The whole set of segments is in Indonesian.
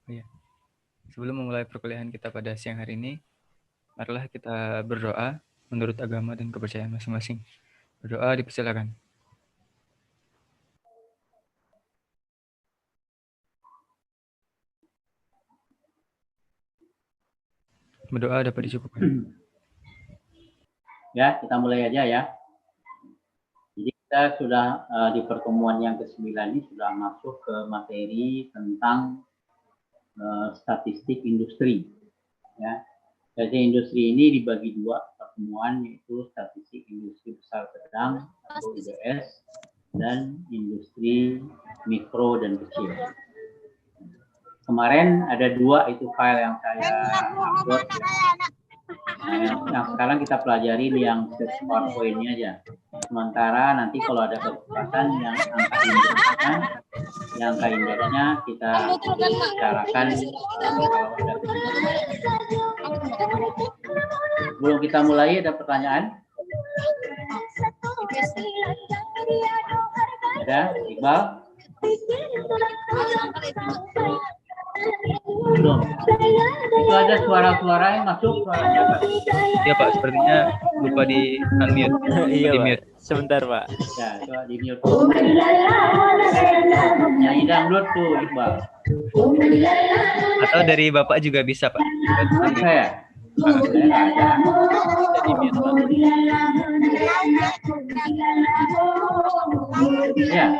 Oh iya. Sebelum memulai perkuliahan kita pada siang hari ini, marilah kita berdoa menurut agama dan kepercayaan masing-masing. Berdoa dipersilakan. Berdoa dapat dicukupkan. Ya, kita mulai aja ya. Jadi kita sudah di pertemuan yang ke-9 ini sudah masuk ke materi tentang statistik industri. Ya, jadi industri ini dibagi dua pertemuan, yaitu statistik industri besar sedang atau IBS dan industri mikro dan kecil. Kemarin ada dua itu file yang saya upload. Nah, sekarang kita pelajari yang PowerPoint-nya aja. Sementara nanti kalau ada kesempatan yang angka indeksnya kita bicarakan kalau ada kesempatan. Sebelum kita mulai, ada pertanyaan? Ada, Iqbal? Belum. Itu ada suara-suara yang masuk, suaranya apa? Iya Pak, sepertinya lupa di unmute. Iya Di Pak, mute. sebentar Pak. Ya, coba di mute. Nyanyi dangdut tuh, Iqbal. Atau dari Bapak juga bisa Pak. Bisa ya? Saya nggak ada. Bisa di mute Pak. Ya.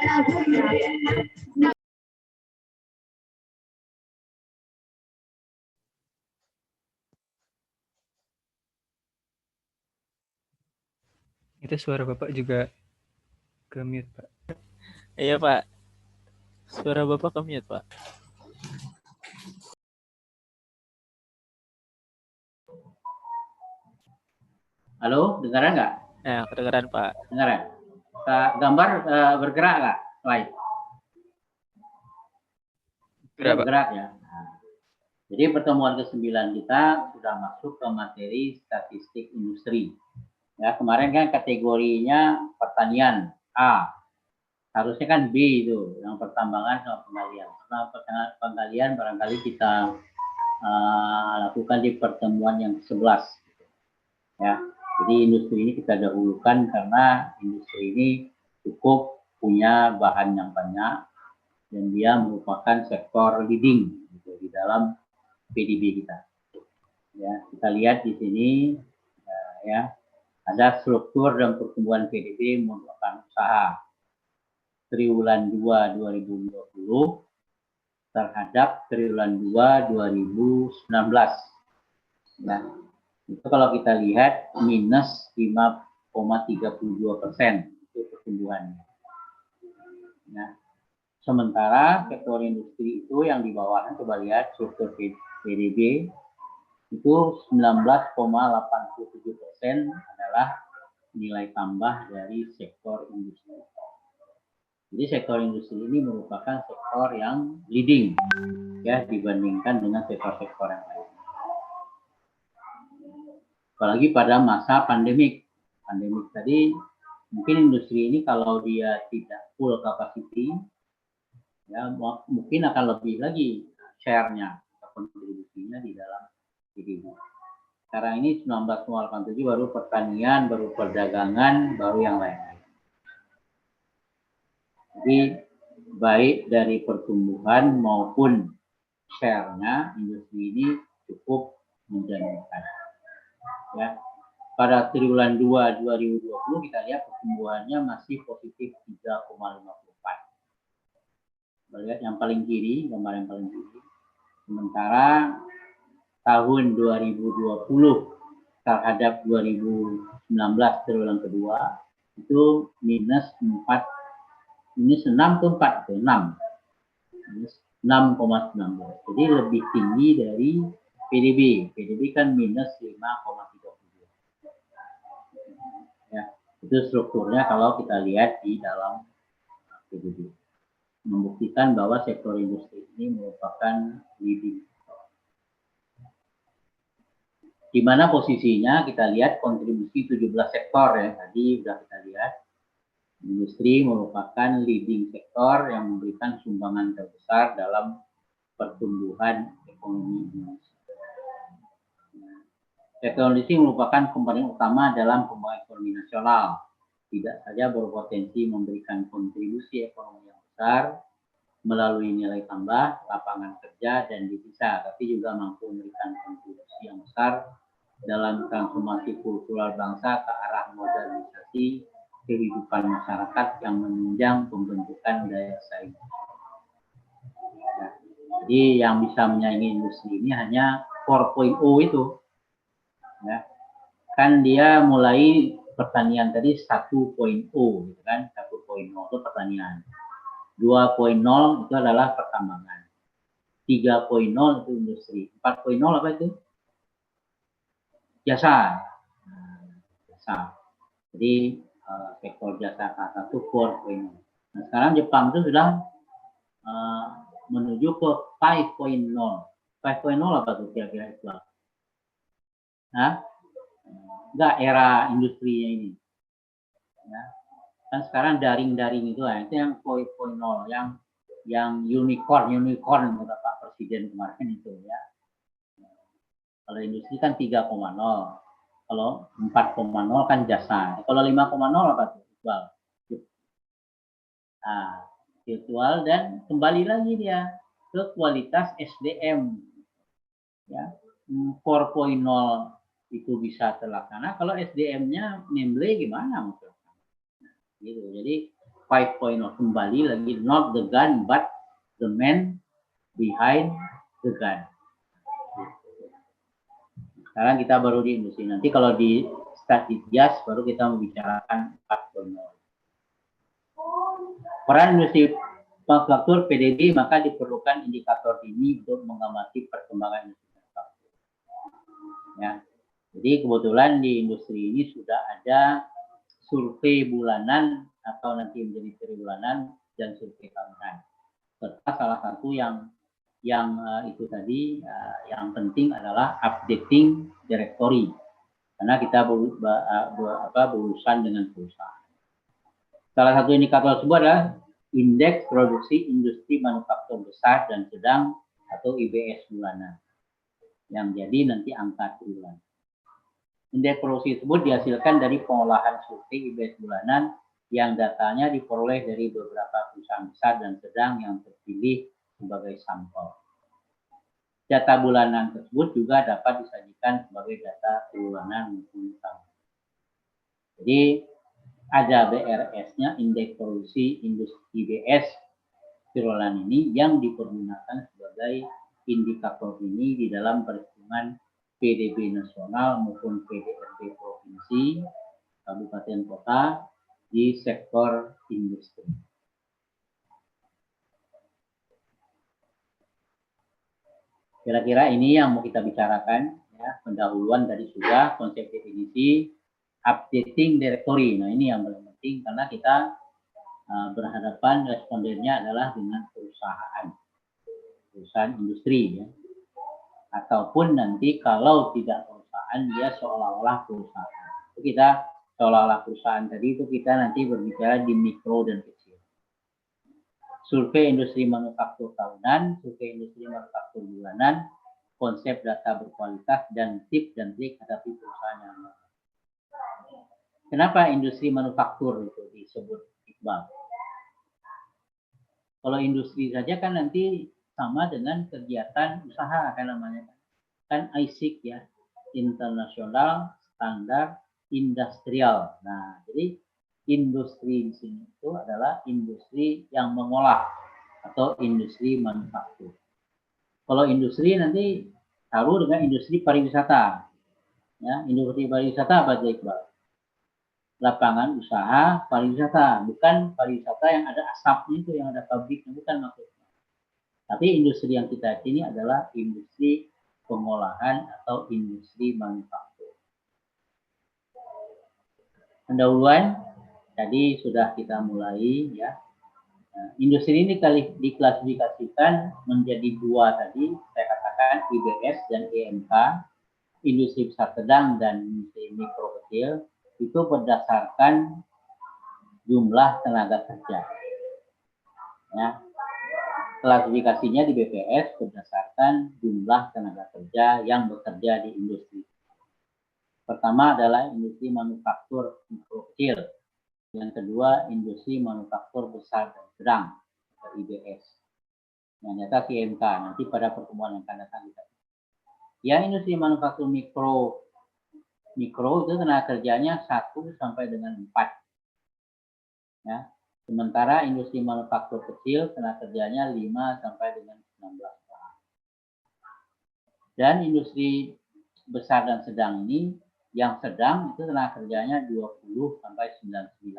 Itu suara Bapak juga ke mute Pak. Iya Pak, suara Bapak ke mute Pak. Halo, dengaran nggak? Nah, kedengaran Pak. Dengaran. Gambar bergerak nggak? Slide. Tidak bergerak ya. Nah, jadi pertemuan ke-9 kita sudah masuk ke materi statistik industri. Ya, kemarin kan kategorinya pertanian A. Harusnya kan B itu, yang pertambangan sama penggalian. Karena penggalian barangkali kita lakukan di pertemuan yang ke-11. Ya, jadi industri ini kita dahulukan karena industri ini cukup punya bahan yang banyak dan dia merupakan sektor leading gitu, di dalam PDB kita. Ya, kita lihat di sini ya ada struktur dan pertumbuhan PDB merupakan usaha triwulan 2 2020 terhadap triwulan 2 2019. Nah, itu kalau kita lihat minus 5,32% itu pertumbuhannya. Nah, sementara sektor industri itu yang di bawahnya, coba lihat struktur PDB itu 19,87% adalah nilai tambah dari sektor industri. Jadi sektor industri ini merupakan sektor yang leading ya dibandingkan dengan sektor-sektor yang lain. Apalagi pada masa pandemik. Pandemik tadi mungkin industri ini kalau dia tidak full capacity ya mungkin akan lebih lagi share-nya atau kontribusinya di dalam PDB. Sekarang ini 19,87 baru pertanian, baru perdagangan, baru yang lain-lain. Jadi baik dari pertumbuhan maupun share-nya industri ini cukup menjanjikan. Ya. Pada triwulan 2 2020 kita lihat pertumbuhannya masih positif 3,54. Lihat yang paling kiri, gambar yang paling kiri. Sementara tahun 2020 terhadap 2019 triwulan kedua itu minus 6 ke 4 ke 6. Minus 6,19. Jadi lebih tinggi dari PDB. PDB kan minus 5,32. Ya, itu strukturnya kalau kita lihat di dalam PDB. Membuktikan bahwa sektor industri ini merupakan leading. Di mana posisinya kita lihat kontribusi 17 sektor ya, tadi sudah kita lihat. Industri merupakan leading sektor yang memberikan sumbangan terbesar dalam pertumbuhan ekonomi Indonesia. Sektor industri merupakan komponen utama dalam pembangunan ekonomi nasional. Tidak saja berpotensi memberikan kontribusi ekonomi yang besar melalui nilai tambah, lapangan kerja, dan devisa, tapi juga mampu memberikan kontribusi yang besar dalam transformasi kultural bangsa ke arah modernisasi kehidupan masyarakat yang menunjang pembentukan daya saing. Ya, jadi yang bisa menyaingi industri ini hanya 4.0 itu. Ya. Kan dia mulai pertanian tadi 1.0 gitu kan, 1.0 itu pertanian. 2.0 itu adalah pertambangan. 3.0 itu industri. 4.0 apa itu? Jasa. Jasa. Jadi sektor jasa ke 1 4.0. Nah, sekarang Jepang itu sudah menuju ke 5.0. 5.0 apa tuh kira-kira itu? Nah, enggak era industrinya ini. Ya. Kan sekarang daring-daring itu lah, itu yang 4.0, yang unicorn kata Pak Presiden kemarin itu ya. Kalau industri kan 3.0, kalau 4.0 kan jasa. Kalau 5.0 apa tuh? Virtual. Nah, virtual dan kembali lagi dia ke kualitas SDM. Ya, 4.0 itu bisa terlaksana. Kalau SDM-nya memble gimana maksudnya? Gitu. Jadi 5.0 kembali lagi, not the gun but the man behind the gun. Sekarang kita baru di industri. Nanti kalau di Statitias baru kita membicarakan 4.0. Peran industri manufaktur PDB, maka diperlukan indikator dini untuk mengamati perkembangan industri manufaktur. Ya. Jadi kebetulan di industri ini sudah ada survei bulanan atau nanti menjadi tribulanan dan survei tahunan. Serta salah satu yang itu tadi yang penting adalah updating directory, karena kita berurusan dengan perusahaan. Salah satu indikator tersebut adalah indeks produksi industri manufaktur besar dan sedang atau IBS bulanan, yang jadi nanti angka triwulan. Indeks produksi tersebut dihasilkan dari pengolahan survei IBS bulanan yang datanya diperoleh dari beberapa perusahaan besar dan sedang yang terpilih sebagai sampel. Data bulanan tersebut juga dapat disajikan sebagai data bulanan maupun tahunan. Jadi ada BRS-nya, indeks produksi industri IBS triwulan ini, yang dipergunakan sebagai indikator ini di dalam perhitungan PDB nasional maupun PDRB provinsi, kabupaten kota di sektor industri. Kira-kira ini yang mau kita bicarakan, ya, pendahuluan dari sudah konsep definisi, updating directory. Nah, ini yang paling penting karena kita berhadapan respondennya adalah dengan perusahaan industri, ya. Ataupun nanti kalau tidak perusahaan, dia seolah-olah perusahaan. Itu kita seolah-olah perusahaan tadi itu kita nanti berbicara di mikro dan kecil. Survei industri manufaktur tahunan, survei industri manufaktur bulanan, konsep data berkualitas, dan tips dan trik hadapi perusahaan yang lain. Kenapa industri manufaktur itu disebut Iqbal? Kalau industri saja kan nanti sama dengan kegiatan usaha kan namanya. Kan ISIC ya, internasional standar industrial. Nah, jadi industri di sini itu adalah industri yang mengolah atau industri manufaktur. Kalau industri nanti taruh dengan industri pariwisata. Ya, industri pariwisata apa aja Iqbal? Lapangan usaha pariwisata, bukan pariwisata yang ada asapnya itu, yang ada pabriknya, bukan maksudnya. Tapi industri yang kita ini adalah industri pengolahan atau industri manufaktur. Pendahuluan tadi sudah kita mulai, ya. Industri ini diklasifikasikan menjadi dua tadi, saya katakan IBS dan IMK, industri besar sedang dan industri mikro kecil, itu berdasarkan jumlah tenaga kerja. Ya. klasifikasinya di BPS berdasarkan jumlah tenaga kerja yang bekerja di industri. Pertama adalah industri manufaktur mikro kecil. Yang kedua, industri manufaktur besar dan sedang, atau IBS. Yang nyata IMK, nanti pada pertemuan yang akan datang kita. Yang industri manufaktur mikro itu tenaga kerjanya 1 sampai dengan 4. Ya. Sementara industri manufaktur kecil tenaga kerjanya 5 sampai dengan 19 orang. Dan industri besar dan sedang ini, yang sedang itu tenaga kerjanya 20 sampai 99.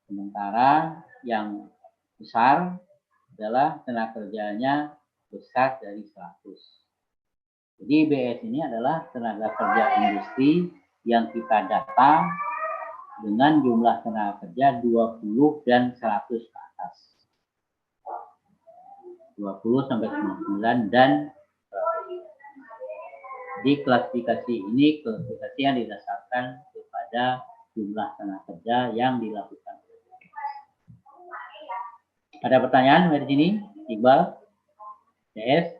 Sementara yang besar adalah tenaga kerjanya besar dari 100. Jadi IBS ini adalah tenaga kerja industri yang kita data dengan jumlah tenaga kerja 20 dan 100 ke atas. 20 sampai 99 dan 100. Di klasifikasi ini, klasifikasi yang didasarkan kepada jumlah tenaga kerja yang dilakukan. Ada pertanyaan dari sini, Iqbal? CS?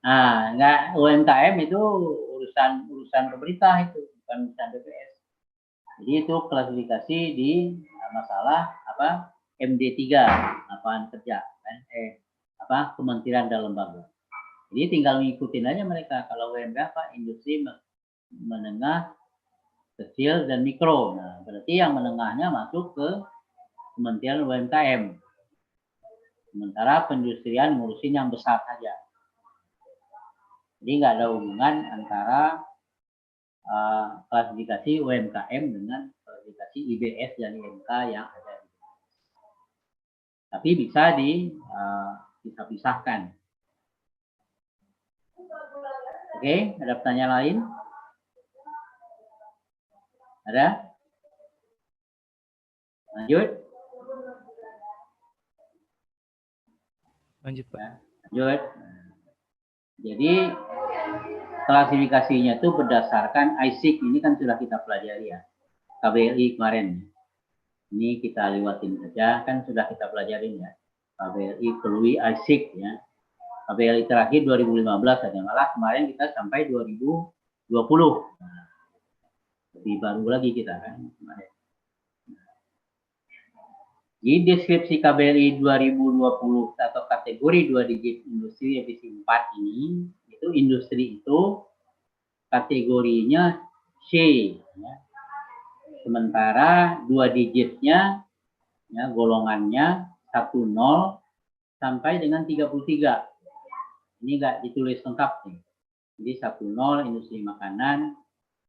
Enggak, UMKM itu urusan pemerintah itu, bukan urusan BPS. Jadi itu klasifikasi di masalah MD3, lapangan kerja, Kementerian dan Lembaga. Jadi tinggal ngikutin aja mereka. Kalau UMKM industri menengah, kecil dan mikro. Nah, berarti yang menengahnya masuk ke Kementerian UMKM. Sementara perindustrian ngurusin yang besar saja. Jadi nggak ada hubungan antara klasifikasi UMKM dengan klasifikasi IBS dan IMK yang ada. Tapi bisa dipisah-pisahkan. Oke, ada pertanyaan lain? Ada? Lanjut? Lanjut, Pak. Lanjut. Jadi klasifikasinya itu berdasarkan ISIC, ini kan sudah kita pelajari ya, KBLI kemarin. Ini kita lewatin saja, kan sudah kita pelajarin ya. KBLI, KLUI, ISIC ya. KBLI terakhir 2015 saja, malah kemarin kita sampai 2020. Nah, lebih baru lagi kita kan kemarin. Di deskripsi KBLI 2020 atau kategori 2 digit industri divisi 4 ini, itu industri itu kategorinya C. Ya. Sementara 2 digitnya, ya, golongannya 10 sampai dengan 33. Ini enggak ditulis lengkap nih. Jadi 10 industri makanan,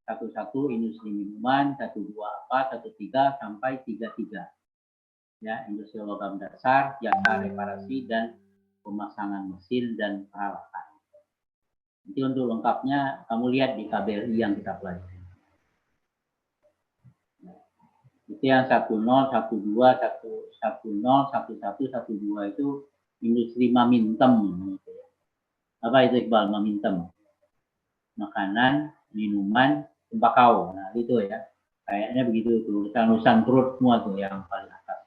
11 industri minuman, 12 13 sampai 33. Ya, industri logam dasar, jasa reparasi dan pemasangan mesin dan peralatan. Nanti untuk lengkapnya kamu lihat di KBLI yang kita pelajari. Itu yang 10, 12, 10, 11, 12 itu industri mamintem. Apa itu Iqbal, mamintem? Makanan, minuman, tembakau. Nah itu ya, kayaknya begitu tuh, urusan perut semua tuh yang paling atas.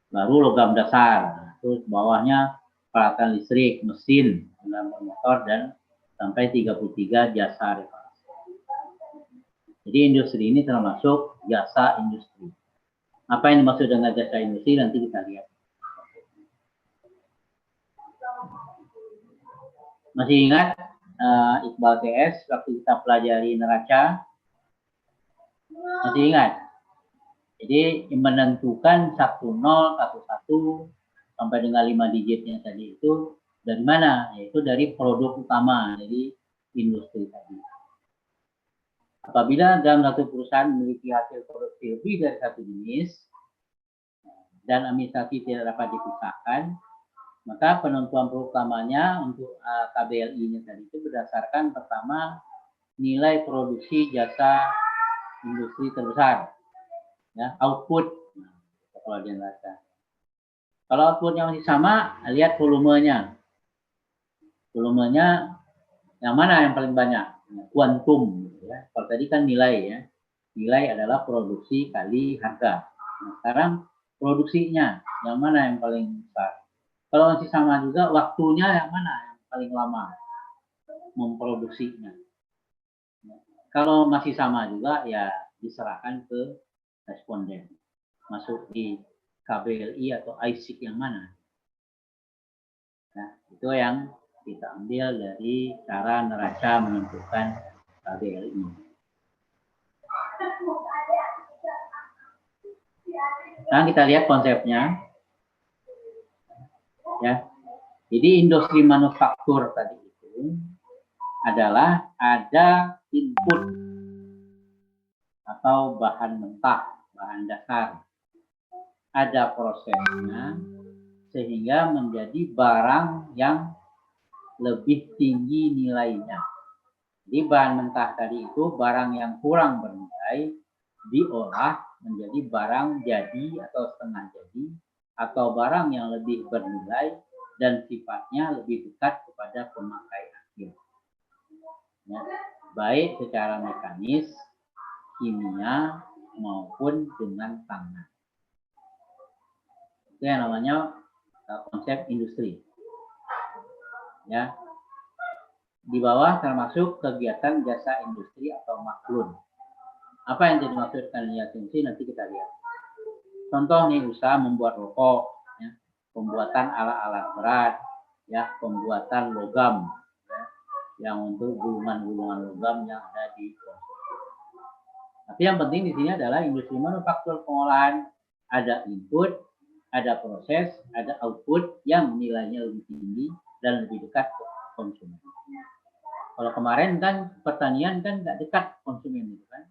Baru logam dasar, nah, terus bawahnya peralatan listrik, mesin, motor, dan sampai 33 jasa reparasi. Jadi industri ini termasuk jasa industri. Apa yang dimaksud dengan jasa industri nanti kita lihat. Masih ingat Iqbal TS waktu kita pelajari neraca? Masih ingat? Jadi menentukan 10, 11 sampai dengan 5 digitnya tadi itu dari mana? Yaitu dari produk utama, jadi industri tadi. Apabila dalam satu perusahaan memiliki hasil produksi lebih dari satu jenis dan administrasi tidak dapat dipisahkan, maka penentuan produk utamanya untuk KBLI-nya tadi itu berdasarkan pertama nilai produksi jasa industri terbesar. Ya, output. Kalau dia neraca. Kalau outputnya masih sama, lihat volumenya. Volumenya yang mana yang paling banyak? Kuantum. Ya. Kalau tadi kan nilai ya. Nilai adalah produksi kali harga. Nah, sekarang produksinya yang mana yang paling besar. Kalau masih sama juga, waktunya yang mana yang paling lama memproduksinya. Kalau masih sama juga, ya diserahkan ke responden. Masuk di KBLI atau ISIC yang mana. Nah, itu yang kita ambil dari cara neraca menentukan KBLI. Nah, kita lihat konsepnya. Ya. Jadi industri manufaktur tadi itu adalah ada input atau bahan mentah, bahan dasar. Ada prosesnya sehingga menjadi barang yang lebih tinggi nilainya. Jadi bahan mentah tadi itu barang yang kurang bernilai diolah menjadi barang jadi atau setengah jadi atau barang yang lebih bernilai dan sifatnya lebih dekat kepada pemakai akhir. Ya, baik secara mekanis, kimia maupun dengan tangan. Itu yang namanya konsep industri. Ya. Di bawah termasuk kegiatan jasa industri atau maklun. Apa yang dimaksudkan jasa industri nanti kita lihat. Contoh nih, usaha membuat rokok, ya, pembuatan alat-alat berat, ya, pembuatan logam, ya, yang untuk gulungan-gulungan logam yang ada di konstruksi. Tapi yang penting di sini adalah industri manufaktur pengolahan, ada input, ada proses, ada output yang nilainya lebih tinggi dan lebih dekat ke konsumen. Kalau kemarin kan pertanian kan nggak dekat konsumen itu kan,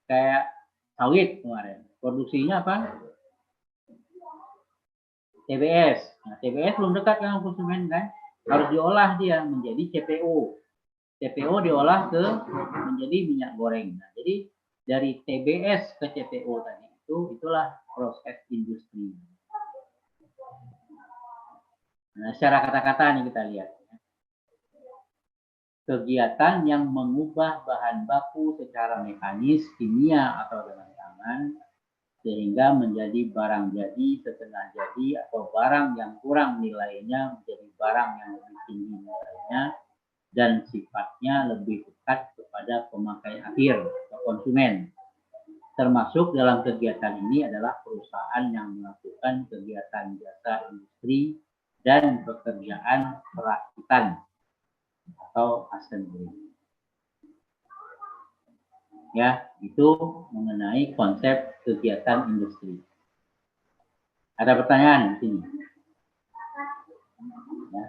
kayak sawit kemarin produksinya apa? TBS. Nah, TBS belum dekat dengan konsumen kan, harus diolah dia menjadi CPO. CPO diolah ke menjadi minyak goreng. Nah, jadi dari TBS ke CPO tadi itulah proses industri. Nah, secara kata-kata nih kita lihat. Kegiatan yang mengubah bahan baku secara mekanis, kimia atau dengan tangan sehingga menjadi barang jadi, setengah jadi atau barang yang kurang nilainya menjadi barang yang lebih tinggi nilainya dan sifatnya lebih dekat kepada pemakai akhir atau konsumen. Termasuk dalam kegiatan ini adalah perusahaan yang melakukan kegiatan jasa industri dan pekerjaan perakitan atau assembly. Ya, itu mengenai konsep kegiatan industri. Ada pertanyaan di sini? Ya.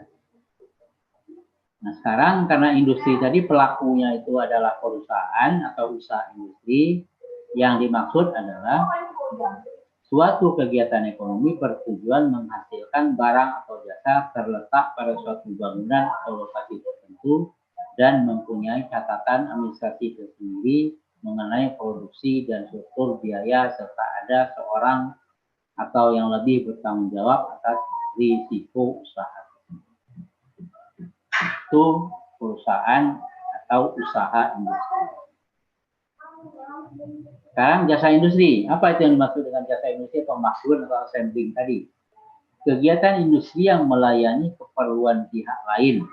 Nah, sekarang karena industri tadi pelakunya itu adalah perusahaan atau usaha industri, yang dimaksud adalah suatu kegiatan ekonomi bertujuan menghasilkan barang atau jasa terletak pada suatu bangunan atau lokasi tertentu dan mempunyai catatan administrasi tersendiri mengenai produksi dan struktur biaya serta ada seorang atau yang lebih bertanggung jawab atas risiko usaha. Itu perusahaan atau usaha industri. Sekarang jasa industri. Apa itu yang dimaksud dengan jasa industri atau maklun atau assembling tadi? Kegiatan industri yang melayani keperluan pihak lain.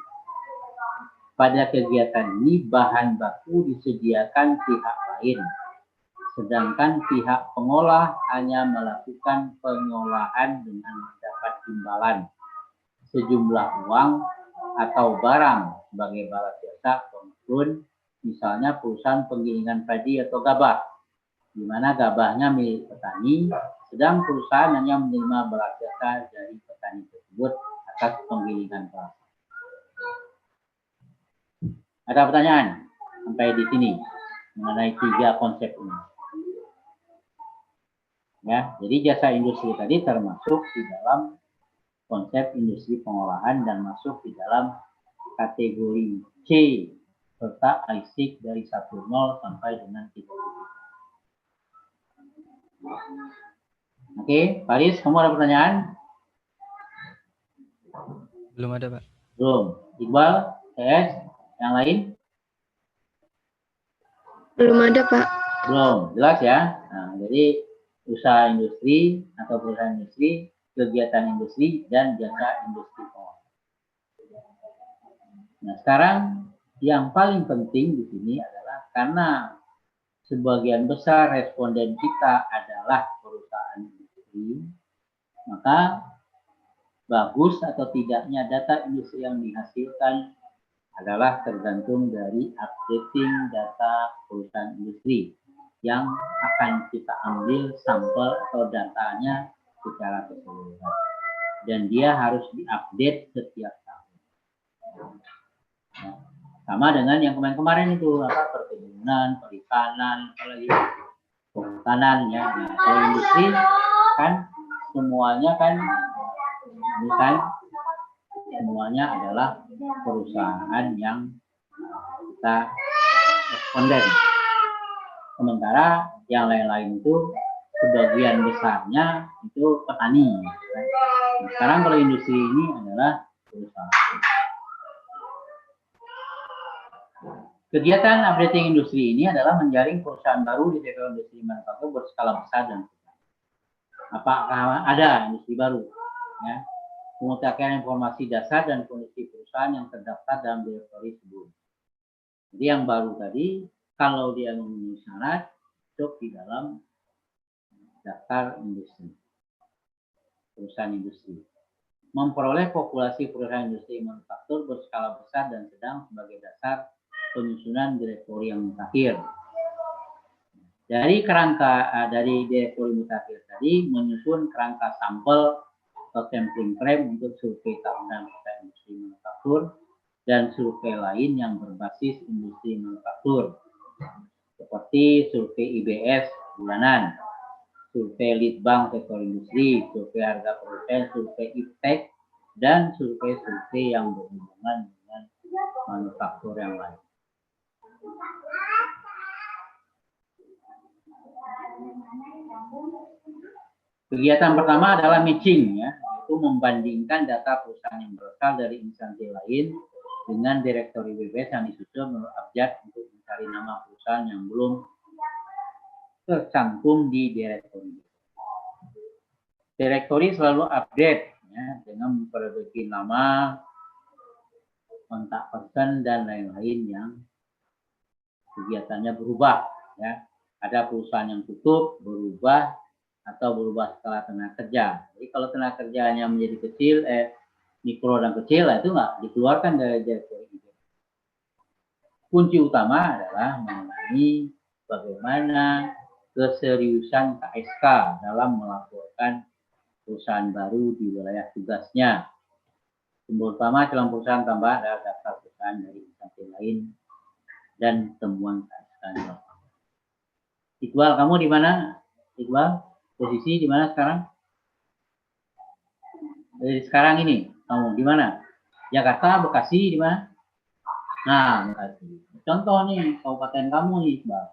Pada kegiatan ini bahan baku disediakan pihak lain. Sedangkan pihak pengolah hanya melakukan pengolahan dengan mendapat imbalan sejumlah uang atau barang sebagai balas jasa maklun, misalnya perusahaan penggilingan padi atau gabah, di mana gabahnya milik petani, sedang perusahaan hanya menerima balas jasa dari petani tersebut atas penggilingan padi. Ada pertanyaan sampai di sini mengenai 3 konsep ini? Ya, jadi jasa industri tadi termasuk di dalam konsep industri pengolahan dan masuk di dalam kategori C serta ISIC dari 10 sampai dengan 33. Oke, Faris, kamu ada pertanyaan? Belum ada, Pak. Belum. Iqbal, TS, yang lain? Belum ada, Pak. Belum, jelas ya. Nah, jadi usaha industri atau perusahaan industri, kegiatan industri, dan jasa industri. Nah, sekarang yang paling penting di sini adalah karena sebagian besar responden kita adalah perusahaan industri, maka bagus atau tidaknya data industri yang dihasilkan adalah tergantung dari updating data perusahaan industri yang akan kita ambil sampel atau datanya secara keseluruhan. Dan dia harus diupdate setiap tahun. Nah, sama dengan yang kemarin-kemarin itu perkebunan, perikanan, apalagi perhutanan ya. Nah, kalau industri kan semuanya kan ini kan semuanya adalah perusahaan yang kita responden. Sementara yang lain-lain itu sebagian besarnya itu petani. Nah, sekarang kalau industri ini adalah perusahaan. Kegiatan updating industri ini adalah menjaring perusahaan baru di sektor industri manufaktur berskala besar dan besar. Apakah ada industri baru? Ya. Pemutakiran informasi dasar dan kondisi perusahaan yang terdaftar dalam direktori sebelum. Jadi yang baru tadi, kalau dia memenuhi syarat, masuk di dalam daftar industri, perusahaan industri. Memperoleh populasi perusahaan industri manufaktur berskala besar dan sedang sebagai dasar penyusunan direktori yang mutakhir. Dari kerangka dari direktori mutakhir tadi menyusun kerangka sampel atau sampling frame untuk survei tahunan perusahaan industri manufaktur dan survei lain yang berbasis industri manufaktur seperti survei IBS bulanan, survei Litbang sektor industri, survei harga produsen, survei IPTEK, dan survei-survei yang berhubungan dengan manufaktur yang lain. Kegiatan pertama adalah matching, ya, yaitu membandingkan data perusahaan yang berasal dari instansi lain dengan direktori BPS yang disusun menurut abjad untuk mencari nama perusahaan yang belum tercantum di direktori. Direktori selalu update ya, dengan memperbaiki nama, kontak person, dan lain-lain yang kegiatannya berubah. Ya. Ada perusahaan yang tutup, berubah, atau berubah skala tenaga kerja. Jadi kalau tenaga kerjanya menjadi kecil, mikro dan kecil, itu nggak dikeluarkan dari direktori. Kunci utama adalah mengenai bagaimana keseriusan KSK dalam melaporkan perusahaan baru di wilayah tugasnya. Sumber utama dalam perusahaan tambah adalah daftar perusahaan dari instansi lain dan temuan KSK. Iqbal, kamu di mana? Iqbal, posisi di mana sekarang? Dari sekarang ini, kamu di mana? Jakarta, Bekasi, di mana? Nah, Bekasi. Contoh nih, kabupaten kamu nih, Iqbal.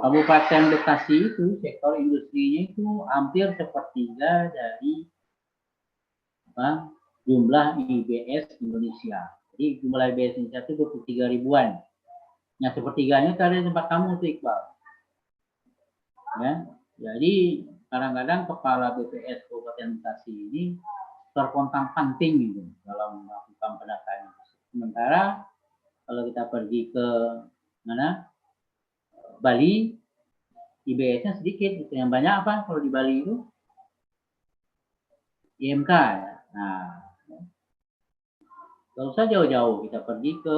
Kabupaten Bekasi itu sektor industrinya itu hampir sepertiga dari jumlah IBS Indonesia. Jadi jumlah IBS Indonesia itu 23 ribuan. Yang sepertiganya itu ada di tempat kamu tuh, Iqbal. Ya, jadi kadang-kadang kepala BPS Kabupaten Bekasi ini terpontang-panting gitu dalam melakukan pendataan. Sementara kalau kita pergi ke mana? Bali, IBS-nya sedikit, gitu. Yang banyak apa kalau di Bali itu? IMK ya. Nah, kalau usah jauh-jauh, kita pergi ke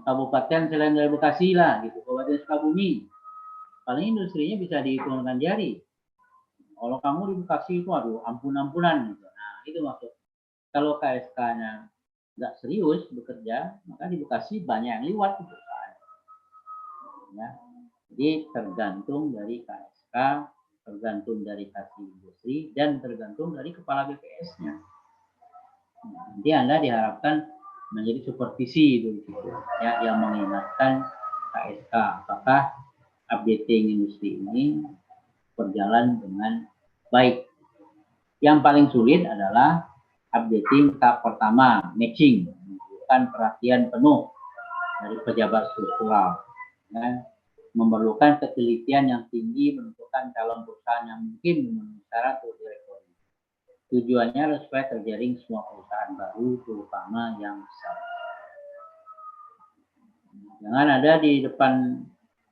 kabupaten selain dari Bekasi lah, gitu, Kabupaten Sukabumi. Paling industrinya bisa dihitungkan jari. Kalau kamu di Bekasi itu, aduh, ampun-ampunan. Gitu. Nah, itu maksud. Kalau KSK-nya nggak serius bekerja, maka di Bekasi banyak yang liwat. Gitu. Ya. Jadi tergantung dari KSK, tergantung dari kasih industri, dan tergantung dari kepala BPS-nya. Nah, nanti Anda diharapkan menjadi supervisi itu, ya, yang mengingatkan KSK apakah updating industri ini berjalan dengan baik. Yang paling sulit adalah updating tahap pertama, matching, membutuhkan perhatian penuh dari pejabat struktural. Ya. memerlukan ketelitian yang tinggi menentukan calon perusahaan yang mungkin memenuhi syarat untuk direktori. Tujuannya adalah supaya terjaring semua perusahaan baru, terutama yang besar. Jangan ada di depan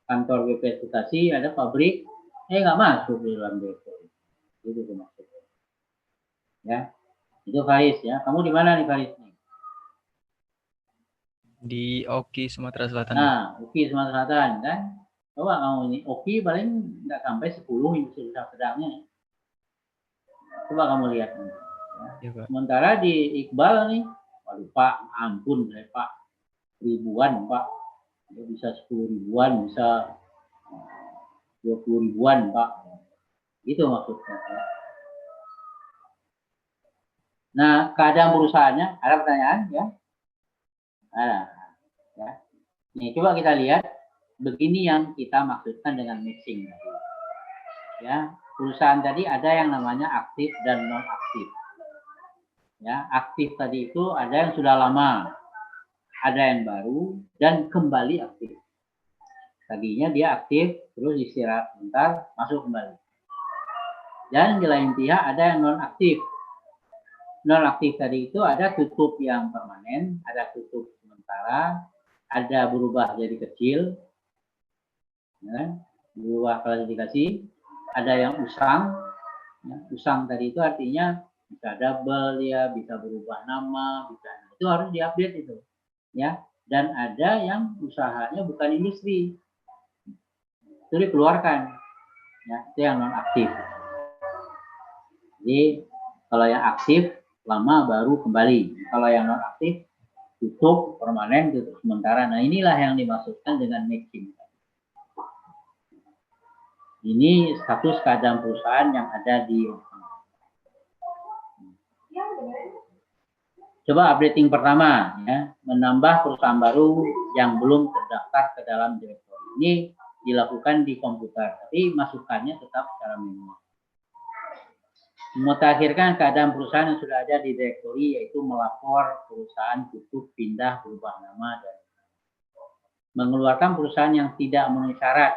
kantor BPS Bekasi ada pabrik, nggak masuk di dalam direktori. Itu maksudnya. Ya, itu Faris ya. Kamu di mana nih Faris? Di Oki, Sumatera Selatan. Nah, Oki Sumatera Selatan kan. Coba kamu ini, Oki paling nggak sampai 10 industri usaha sedangnya. Coba kamu lihat. Ya, Pak. Sementara di Iqbal nih, waduh Pak, ampun saya Pak, ribuan Pak. Bisa 10 ribuan, bisa 20 ribuan Pak. Itu maksudnya. Nah, keadaan perusahaannya, ada pertanyaan ya? Ada. Ya. Nih, coba kita lihat. Begini yang kita maksudkan dengan matching. Ya, perusahaan tadi ada yang namanya aktif dan non aktif. Ya, aktif tadi itu ada yang sudah lama, ada yang baru dan kembali aktif. Tadinya dia aktif, terus istirahat sebentar, masuk kembali. Dan di lain pihak ada yang non aktif. Non aktif tadi itu ada tutup yang permanen, ada tutup sementara, ada berubah jadi kecil, ya, berubah klasifikasi, ada yang usang. Ya, usang tadi itu artinya bisa double ya, bisa berubah nama, bisa itu harus diupdate itu, ya. Dan ada yang usahanya bukan industri, itu dikeluarkan, ya, itu yang non aktif. Jadi kalau yang aktif lama baru kembali, kalau yang non aktif tutup permanen, tutup sementara. Nah inilah yang dimaksudkan dengan matching. Ini status keadaan perusahaan yang ada di coba updating pertama ya, menambah perusahaan baru yang belum terdaftar ke dalam direktori. Ini dilakukan di komputer, tapi masukannya tetap secara manual. Mutakhirkan keadaan perusahaan yang sudah ada di direktori, yaitu melapor perusahaan tutup, pindah, berubah nama, dan mengeluarkan perusahaan yang tidak memenuhi syarat.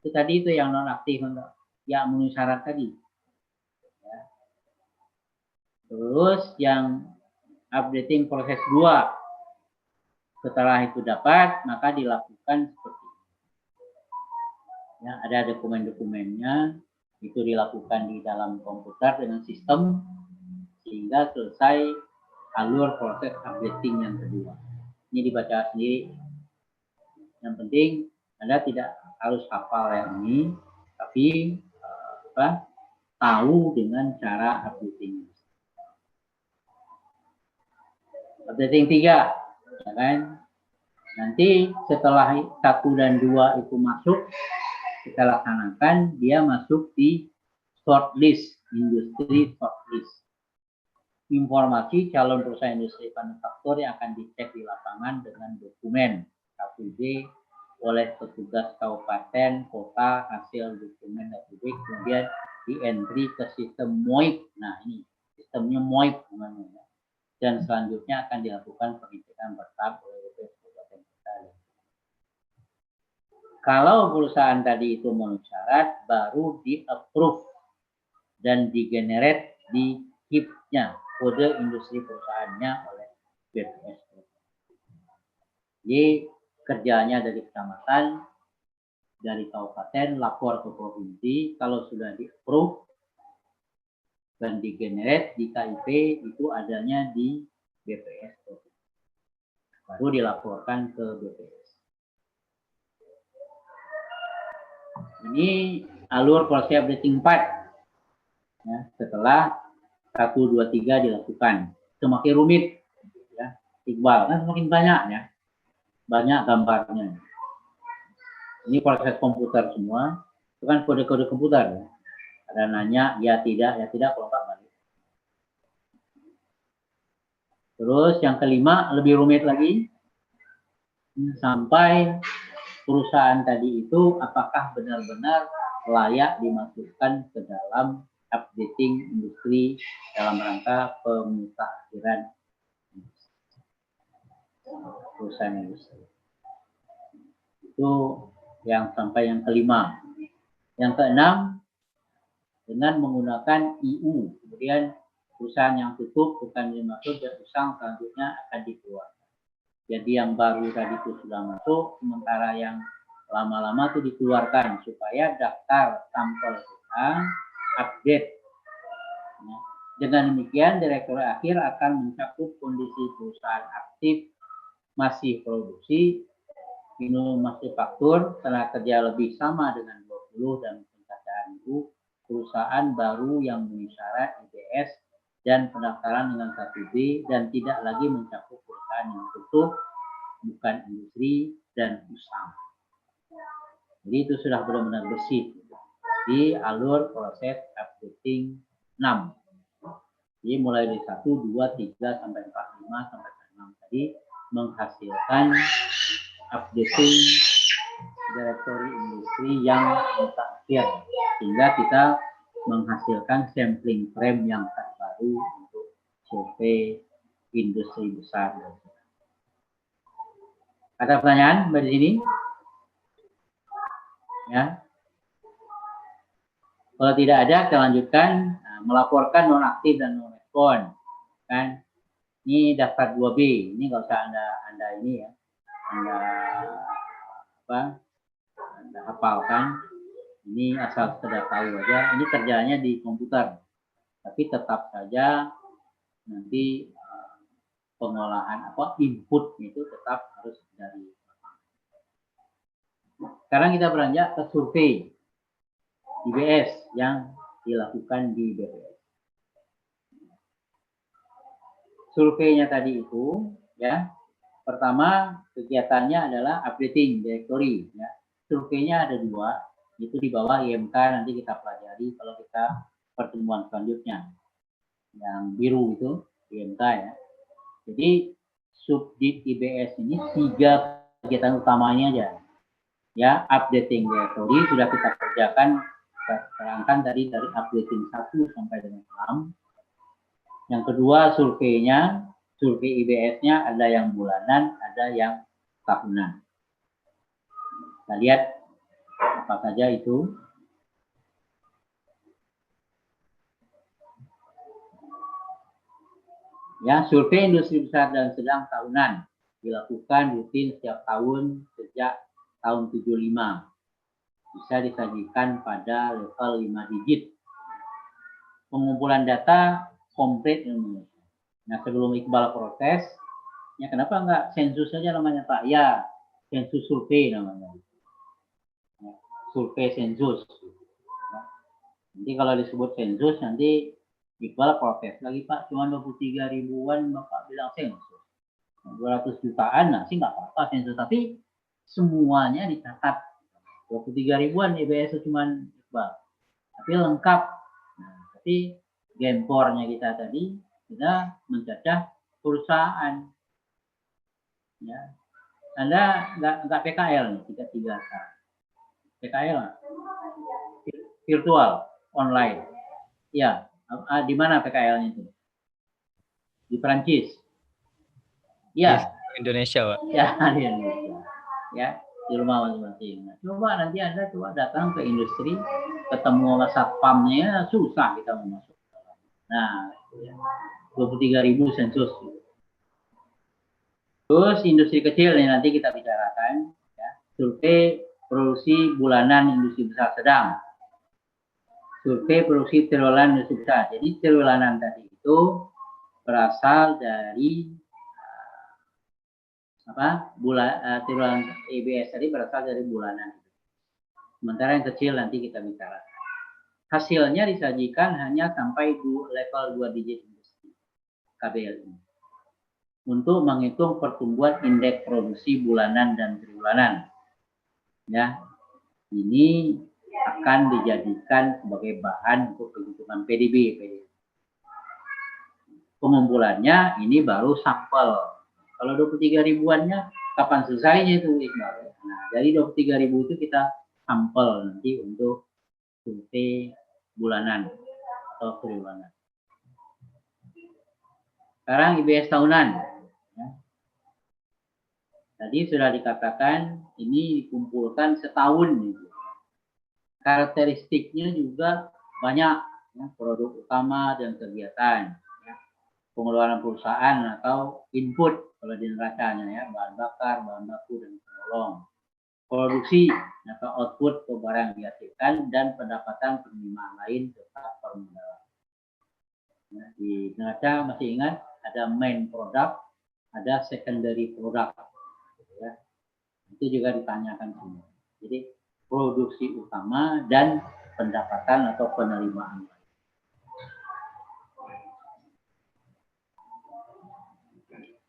Itu tadi itu yang non aktif, yang memenuhi syarat tadi. Ya. Terus yang updating proses 2. Setelah itu dapat, maka dilakukan seperti ini. Ya, ada dokumen-dokumennya, itu dilakukan di dalam komputer dengan sistem, sehingga selesai alur proses updating yang kedua. Ini dibaca sendiri. Yang penting Anda tidak harus hafal yang ini, tapi tahu dengan cara updating. Updating 3, ya kan? Nanti setelah 1 dan 2 itu masuk, kita laksanakan, dia masuk di shortlist, industri shortlist. Informasi calon perusahaan industri manufaktur yang akan dicek di lapangan dengan dokumen KPB oleh petugas kabupaten, kota, hasil dokumen KPB, kemudian di entry ke sistem MOIP. Nah ini sistemnya MOIP namanya. Dan selanjutnya akan dilakukan pengecekan bertahap oleh BPS Kabupaten Kota. Kalau perusahaan tadi itu memenuhi syarat, baru di-approve dan di-generate di KIP-nya, kode industri perusahaannya oleh BPS. Jadi kerjanya dari kecamatan, dari kabupaten, lapor ke provinsi. Kalau sudah di-approve dan di-generate di KIP, itu adanya di BPS. Baru dilaporkan ke BPS. Ini alur proses updating 4. Ya, setelah 1, 2, 3 dilakukan. Semakin rumit. Ya, Iqbal, kan semakin banyak ya. Banyak gambarnya. Ini proses komputer semua. Itu kan kode-kode komputer. Ya. Ada nanya, ya tidak, kalau enggak balik. Terus yang kelima, lebih rumit lagi. Sampai perusahaan tadi itu apakah benar-benar layak dimasukkan ke dalam updating industri dalam rangka pemutakhiran perusahaan industri. Itu yang sampai yang kelima. Yang keenam, dengan menggunakan IU. Kemudian perusahaan yang tutup bukan dimaksud dan usaha selanjutnya akan dikeluarkan. Jadi yang baru tadi itu sudah masuk, sementara yang lama-lama itu dikeluarkan supaya daftar sampel kita update. Dengan demikian, direktur akhir akan mencakup kondisi perusahaan aktif, masih produksi, minum manufaktur, tenaga kerja lebih sama dengan 20 dan pencacaan itu, perusahaan baru yang memenuhi syarat IBS dan pendaftaran dengan 1B dan tidak lagi mencakup perusahaan yang tutup, bukan industri dan usaha. Jadi itu sudah benar-benar bersih di alur proses updating 6. Jadi mulai dari 1, 2, 3, sampai 4, 5, sampai 6 tadi menghasilkan updating direktori industri yang terakhir, sehingga kita menghasilkan sampling frame yang terbaru untuk survei industri besar. Ada pertanyaan dari sini? Ya. Kalau tidak ada, kita lanjutkan. Melaporkan nonaktif dan non respon, kan? Ini daftar 2B. Ini nggak usah anda ini ya, anda hafalkan. Ini asal sudah tahu aja. Ini kerjanya di komputer, tapi tetap saja nanti pengolahan input itu tetap harus dari. Sekarang kita beranjak ke survei IBS yang dilakukan di BPS. Surveinya tadi itu, ya, pertama kegiatannya adalah updating directory. Ya. Surveinya ada 2, itu di bawah IMK nanti kita pelajari kalau kita pertemuan selanjutnya. Yang biru itu IMK ya. Jadi subdit IBS ini 3 kegiatan utamanya aja. Ya, updating directory sudah kita kerjakan. Terangkan tadi dari updating 1 sampai dengan 6. Yang kedua surveinya, survei IBS-nya ada yang bulanan, ada yang tahunan. Kita lihat apa saja itu. Ya, survei industri besar dan sedang tahunan dilakukan rutin setiap tahun sejak tahun 75. Bisa disajikan pada level 5 digit. Pengumpulan data komplit ilmu. Nah, sebelum Iqbal proses, ya kenapa enggak sensus saja namanya Pak? Ya, sensus survei namanya. Ya, survei sensus. Ya. Nanti kalau disebut sensus, nanti Iqbal protes lagi Pak, cuma 23 ribuan Bapak bilang sensus. 200 jutaan, nah sih nggak apa-apa sensus, tapi semuanya dicatat. 23 ribuan IBS cuma Iqbal, tapi lengkap. Nah, tapi gempornya kita tadi kita mencacah perusahaan. Ya, Anda nggak PKL nih 33 sekarang. PKL virtual online. Ya, di mana PKL-nya itu? Di Perancis. Ya. Indonesia, Pak. Ya, di Indonesia. Ya. Di rumah masing-masing. Nah, coba nanti Anda datang ke industri, ketemu sama satpamnya, susah kita mau masuk. Nah, ya, 23.000 sensus. Terus industri kecil nih nanti kita bicarakan, ya, survei produksi bulanan industri besar sedang, survei produksi triwulan industri besar. Jadi triwulanan tadi itu berasal dari triwulan IBS tadi berasal dari bulanan. Sementara yang kecil nanti kita bicarakan. Hasilnya disajikan hanya sampai level 2 digit industri KBLI untuk menghitung pertumbuhan indeks produksi bulanan dan triwulanan. Ya, ini akan dijadikan sebagai bahan untuk perhitungan PDB. Pengumpulannya ini baru sampel. Kalau 23 ribuannya kapan selesainya itu? Nah, dari 23 ribu itu kita sampel nanti untuk survei bulanan atau triwulan. Sekarang IBS tahunan. Ya. Tadi sudah dikatakan ini dikumpulkan setahun. Gitu. Karakteristiknya juga banyak, ya, produk utama dan kegiatan, ya. Pengeluaran perusahaan atau input kalau di neracanya, ya, bahan bakar, bahan baku, dan penolong. Produksi atau output ke barang yang dihasilkan dan pendapatan penerimaan lain serta permodalan. Nah, di neraca masih ingat ada main product, ada secondary product, ya. Itu juga ditanyakan semua. Jadi produksi utama dan pendapatan atau penerimaan.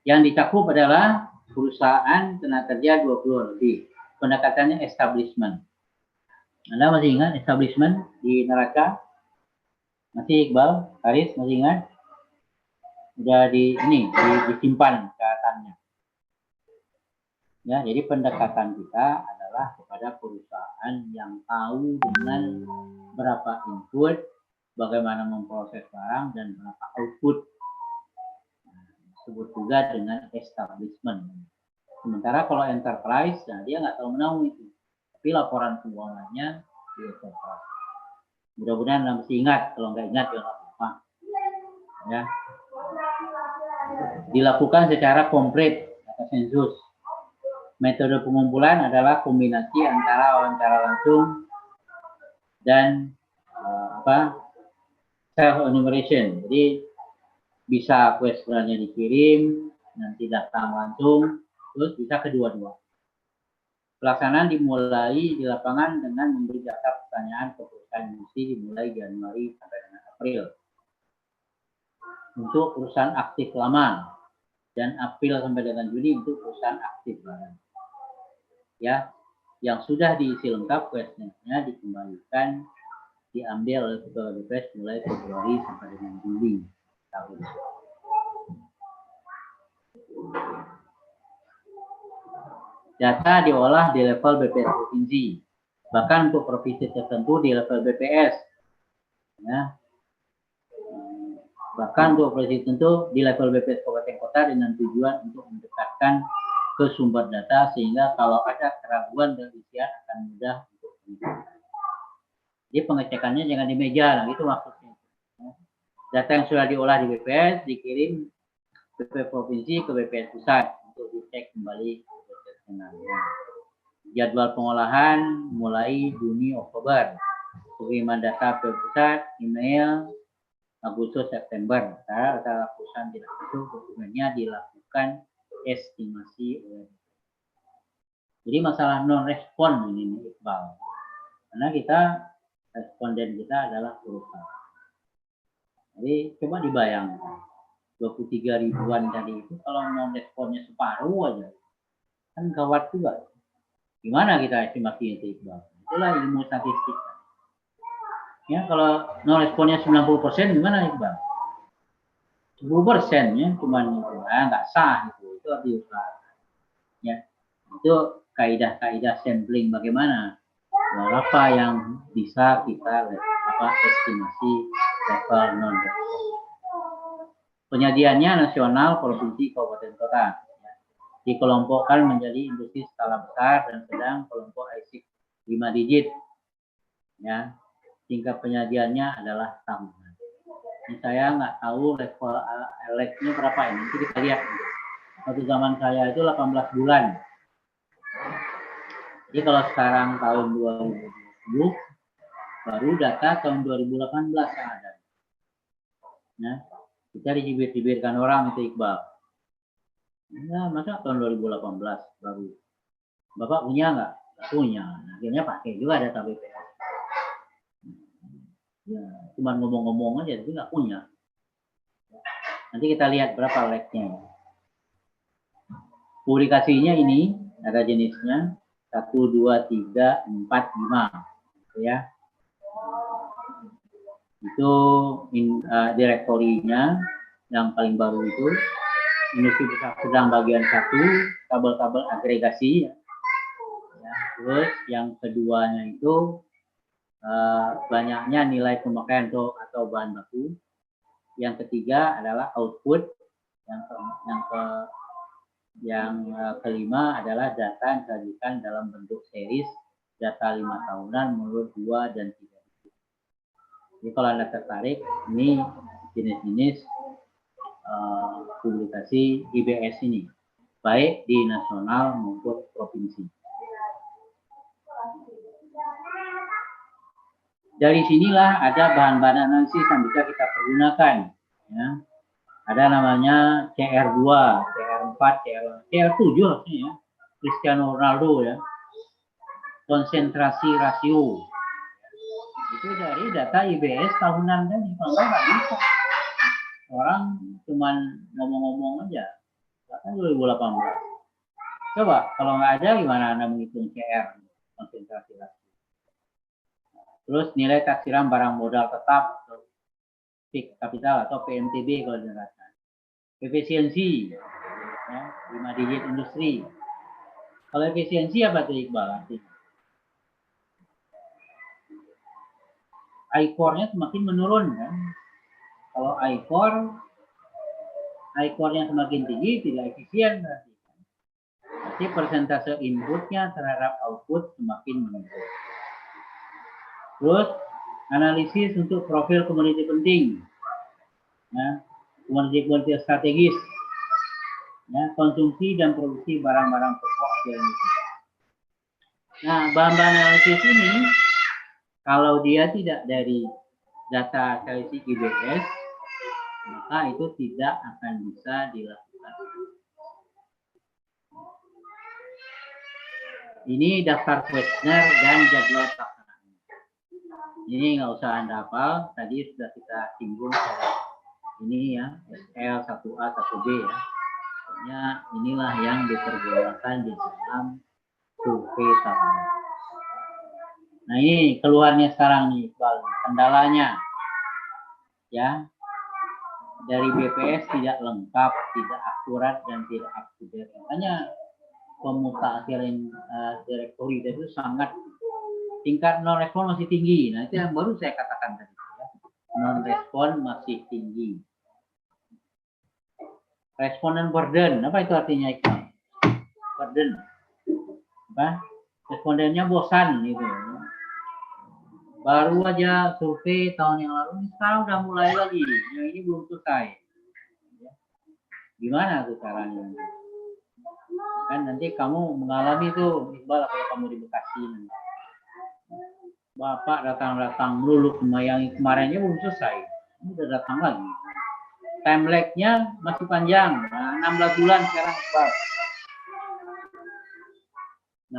Yang dicakup adalah perusahaan tenaga kerja 20 lebih. Pendekatannya establishment. Anda masih ingat establishment di neraca? Masih Iqbal? Haris masih ingat? Sudah disimpan catatannya. Ya, jadi pendekatan kita adalah kepada perusahaan yang tahu dengan berapa input, bagaimana memproses barang, dan berapa output. Disebut juga dengan establishment. Sementara kalau enterprise, nah dia nggak tahu menahu itu. Tapi laporan keuangannya di enterprise. Mudah-mudahan Anda masih ingat. Kalau nggak ingat, ya nggak apa-apa. Ya. Dilakukan secara komplit atau sensus. Metode pengumpulan adalah kombinasi antara wawancara langsung dan self enumeration. Jadi bisa kuesionernya dikirim, nanti datang langsung, terus bisa kedua-dua. Pelaksanaan dimulai di lapangan dengan memberi daftar pertanyaan ke perusahaan industri dimulai Januari sampai dengan April. Untuk perusahaan aktif lama dan April sampai dengan Juni untuk perusahaan aktif baru. Ya, yang sudah diisi lengkap kuesionernya dikembalikan, diambil oleh Ketua BPS mulai Februari sampai dengan Juli tahun. Data diolah di level BPS provinsi, bahkan untuk provinsi tertentu di level BPS, ya. Bahkan untuk provinsi tertentu di level BPS kabupaten kota dengan tujuan untuk mendekatkan ke sumber data sehingga kalau ada keraguan dan isian akan mudah untuk dicek. Jadi pengecekannya jangan di meja, nah itu maksudnya. Data yang sudah diolah di BPS dikirim BPS provinsi ke BPS pusat untuk dicek kembali. Jadwal pengolahan mulai Juni Oktober. Pengiriman data ke pusat, email Agustus September. Rata-rata perusahaan tidak itu dokumennya dilakukan estimasi oleh. Jadi masalah non respon ini Iqbal. Karena kita responden kita adalah perusahaan. Jadi coba dibayangkan 23 ribuan tadi itu kalau non responnya separuh aja kan gawat juga. Gimana kita estimasi itu Iqbal? Itulah ilmu statistik. Ya kalau non responnya 90% gimana Iqbal? 10% ya cuman itu nggak sah itu harus diusahakan. Ya itu kaidah-kaidah sampling bagaimana? Berapa yang bisa kita estimasi level non respon. Penyediaannya nasional, provinsi, kabupaten, kota. Dikelompokkan menjadi industri skala besar dan sedang, kelompok ISIC 5 digit. Ya, tingkat penyediaannya adalah tahunan. Ini saya nggak tahu level eleknya berapa ini. Nanti kita lihat. Waktu zaman saya itu 18 bulan. Jadi kalau sekarang tahun 2020, baru data tahun 2018 yang ada. Nah, kita dicibir-cibirkan orang itu Iqbal. Ya, masa tahun 2018 baru. Bapak punya nggak? Nggak punya. Nah, akhirnya pakai juga data BPS. Ya, cuma ngomong-ngomong aja, tapi nggak punya. Nanti kita lihat berapa lagnya. Publikasinya ini ada jenisnya 1, 2, 3, 4, 5. Ya. Itu direktorinya yang paling baru itu. Industri sedang bagian 1, kabel-kabel agregasi. Ya. Terus yang keduanya itu banyaknya nilai pemakaian atau bahan baku. Yang ketiga adalah output. Yang Yang kelima adalah data yang disajikan dalam bentuk series, data 5 tahunan menurut 2 dan 3. Jadi kalau Anda tertarik, ini jenis-jenis publikasi IBS ini, baik di nasional maupun provinsi. Dari sinilah ada bahan-bahan analisis yang bisa kita pergunakan. Ya. Ada namanya CR2, CR4, CR7 harusnya ya. Cristiano Ronaldo ya. Konsentrasi rasio. Itu dari data IBS tahunan tadi. Kalau nggak bisa. Orang cuman ngomong-ngomong aja. Bahkan 2018. Coba kalau nggak ada gimana Anda menghitung CR, konsentrasi rasio. Terus nilai taksiran barang modal tetap atau fixed kapital atau PMTB kalau diterapkan. Efisiensi, ya, 5 digit industri. Kalau efisiensi apa tuh Iqbal? ICOR-nya semakin menurun kan? Kalau ICOR-nya semakin tinggi tidak efisien berarti. Berarti persentase inputnya terhadap output semakin menurun. Terus analisis untuk profil komoditi penting, ya, komoditi strategis, ya, konsumsi dan produksi barang-barang pokok di Indonesia. Nah, bahan-bahan analisis ini kalau dia tidak dari data statistik IBS, maka itu tidak akan bisa dilakukan. Ini daftar kuesioner dan jadwal pelaksanaan. Ini nggak usah Anda hafal, tadi sudah kita singgung ini ya, SL 1A 1B ya. Pokoknya inilah yang dipergunakan di dalam survei tahunan. Nah ini keluarnya sekarang nih, Iqbal, kendalanya ya dari BPS tidak lengkap, tidak akurat dan tidak up to date. Makanya pemutakhiran direktori itu sangat tingkat non respon masih tinggi. Nah itu yang baru saya katakan tadi ya. Non respon masih tinggi. Respon dan burden, apa itu artinya Iqbal? Burden, apa? Respondennya bosan gitu. Baru aja survei tahun yang lalu, sekarang udah mulai lagi. Yang ini belum selesai. Gimana tuh caranya? Kan nanti kamu mengalami tuh, Iqbal, kalau kamu di Bekasi. Bapak datang-datang melulu yang kemarinnya belum selesai. Ini udah datang lagi. Time lag-nya masih panjang. Nah, 16 bulan sekarang, Iqbal.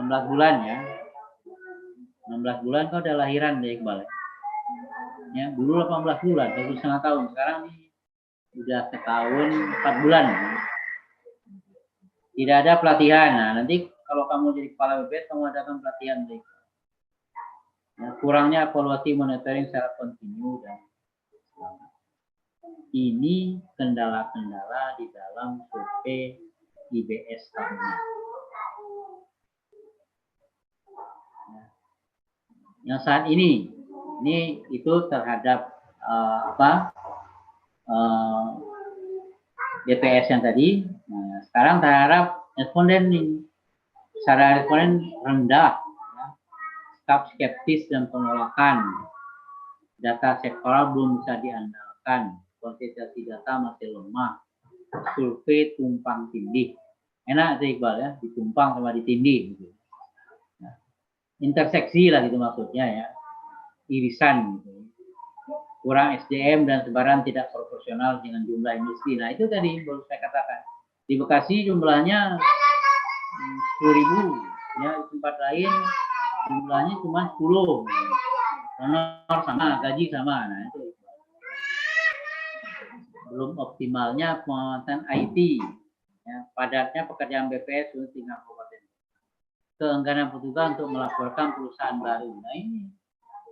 16 bulan ya. 16 bulan kau udah lahiran deh Iqbal. Ya, dulu 18 bulan, 1,5 tahun. Sekarang ini udah setahun 4 bulan. Tidak ada pelatihan. Nah, nanti kalau kamu jadi kepala BPS, kamu adakan pelatihan deh. Nah, kurangnya evaluasi monitoring secara kontinu dan ini kendala-kendala di dalam survei IBS tahunan. Yang saat ini itu terhadap BPS yang tadi. Nah, sekarang terhadap responden nih, secara responden rendah, ya. Sikap skeptis dan penolakan, data sektoral belum bisa diandalkan, konsistensi data masih lemah, survei tumpang tindih. Enak sih Iqbal ya, ditumpang sama ditindih gitu. Nah, interseksi lah gitu maksudnya ya, irisan gitu. Kurang SDM dan sebaran tidak proporsional dengan jumlah industri. Nah itu tadi baru saya katakan. Di Bekasi jumlahnya 10.000, ya di tempat lain jumlahnya cuma 10. Honor sama, gaji sama. Nah itu belum optimalnya penguatan IT, ya, padatnya pekerjaan BPS untuk tingkat kabupaten. Keengganan petugas untuk melaporkan perusahaan baru. Nah ini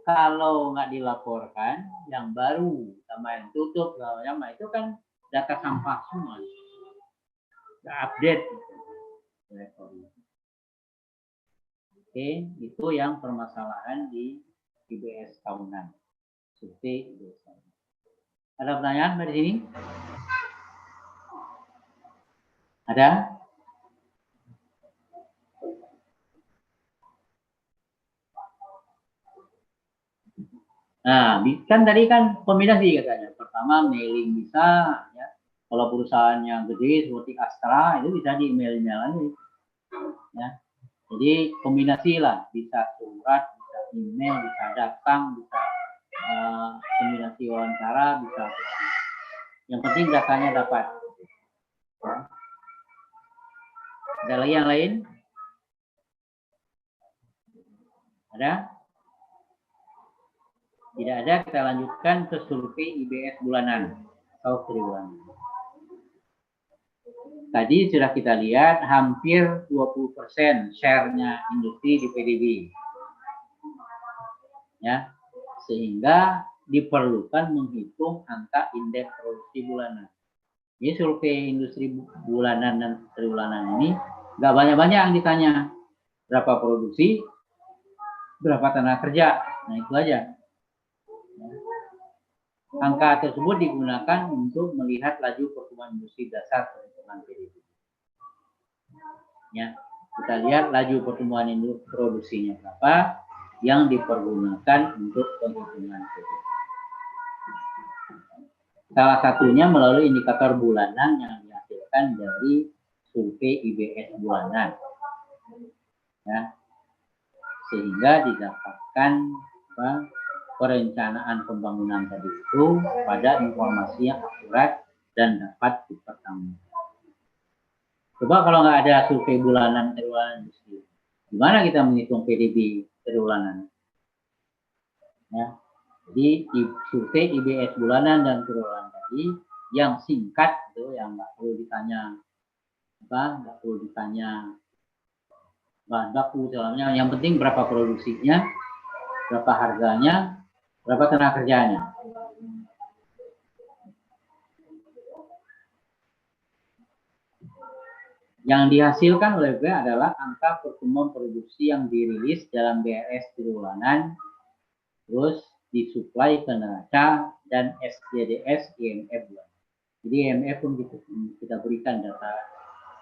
kalau nggak dilaporkan, yang baru sama yang tutup, sama itu kan data sampah semua, nggak update. Oke, itu yang permasalahan di IBS tahunan. Survei IBS tahunan. Ada pertanyaan dari sini? Ada? Nah, kan tadi kan kombinasi katanya. Pertama mailing bisa, ya. Kalau perusahaannya gede seperti Astra itu bisa di email-email aja, ya. Jadi kombinasi lah, bisa surat, bisa email, bisa datang, bisa kombinasi wawancara, bisa. Yang penting datanya dapat. Ya. Ada lagi yang lain? Ada? Tidak ada, kita lanjutkan ke survei IBS bulanan atau triwulan. Tadi sudah kita lihat hampir 20% share-nya industri di PDB. Ya, sehingga diperlukan menghitung angka indeks produksi bulanan. Jadi survei industri bulanan dan triwulanan ini nggak banyak-banyak yang ditanya. Berapa produksi, berapa tenaga kerja. Nah, itu aja. Angka tersebut digunakan untuk melihat laju pertumbuhan industri dasar perhitungan PDB. Ya, kita lihat laju pertumbuhan industri produksinya berapa yang dipergunakan untuk penghitungan PDB. Salah satunya melalui indikator bulanan yang dihasilkan dari survei IBS bulanan. Ya, sehingga didapatkan perencanaan pembangunan tadi itu pada informasi yang akurat dan dapat dipertanggungjawabkan. Coba kalau nggak ada survei bulanan triwulan industri, gimana kita menghitung PDB triwulanan? Ya, jadi survei IBS bulanan dan triwulan tadi yang singkat itu, yang nggak perlu ditanya nggak perlu ditanya bahan baku soalnya, yang penting berapa produksinya, berapa harganya, berapa tenaga kerjanya. Yang dihasilkan oleh B adalah angka pertumbuhan produksi yang dirilis dalam BRS triwulan, terus disuplai ke neraca dan SDDS IMF bulanan. Jadi IMF pun kita berikan data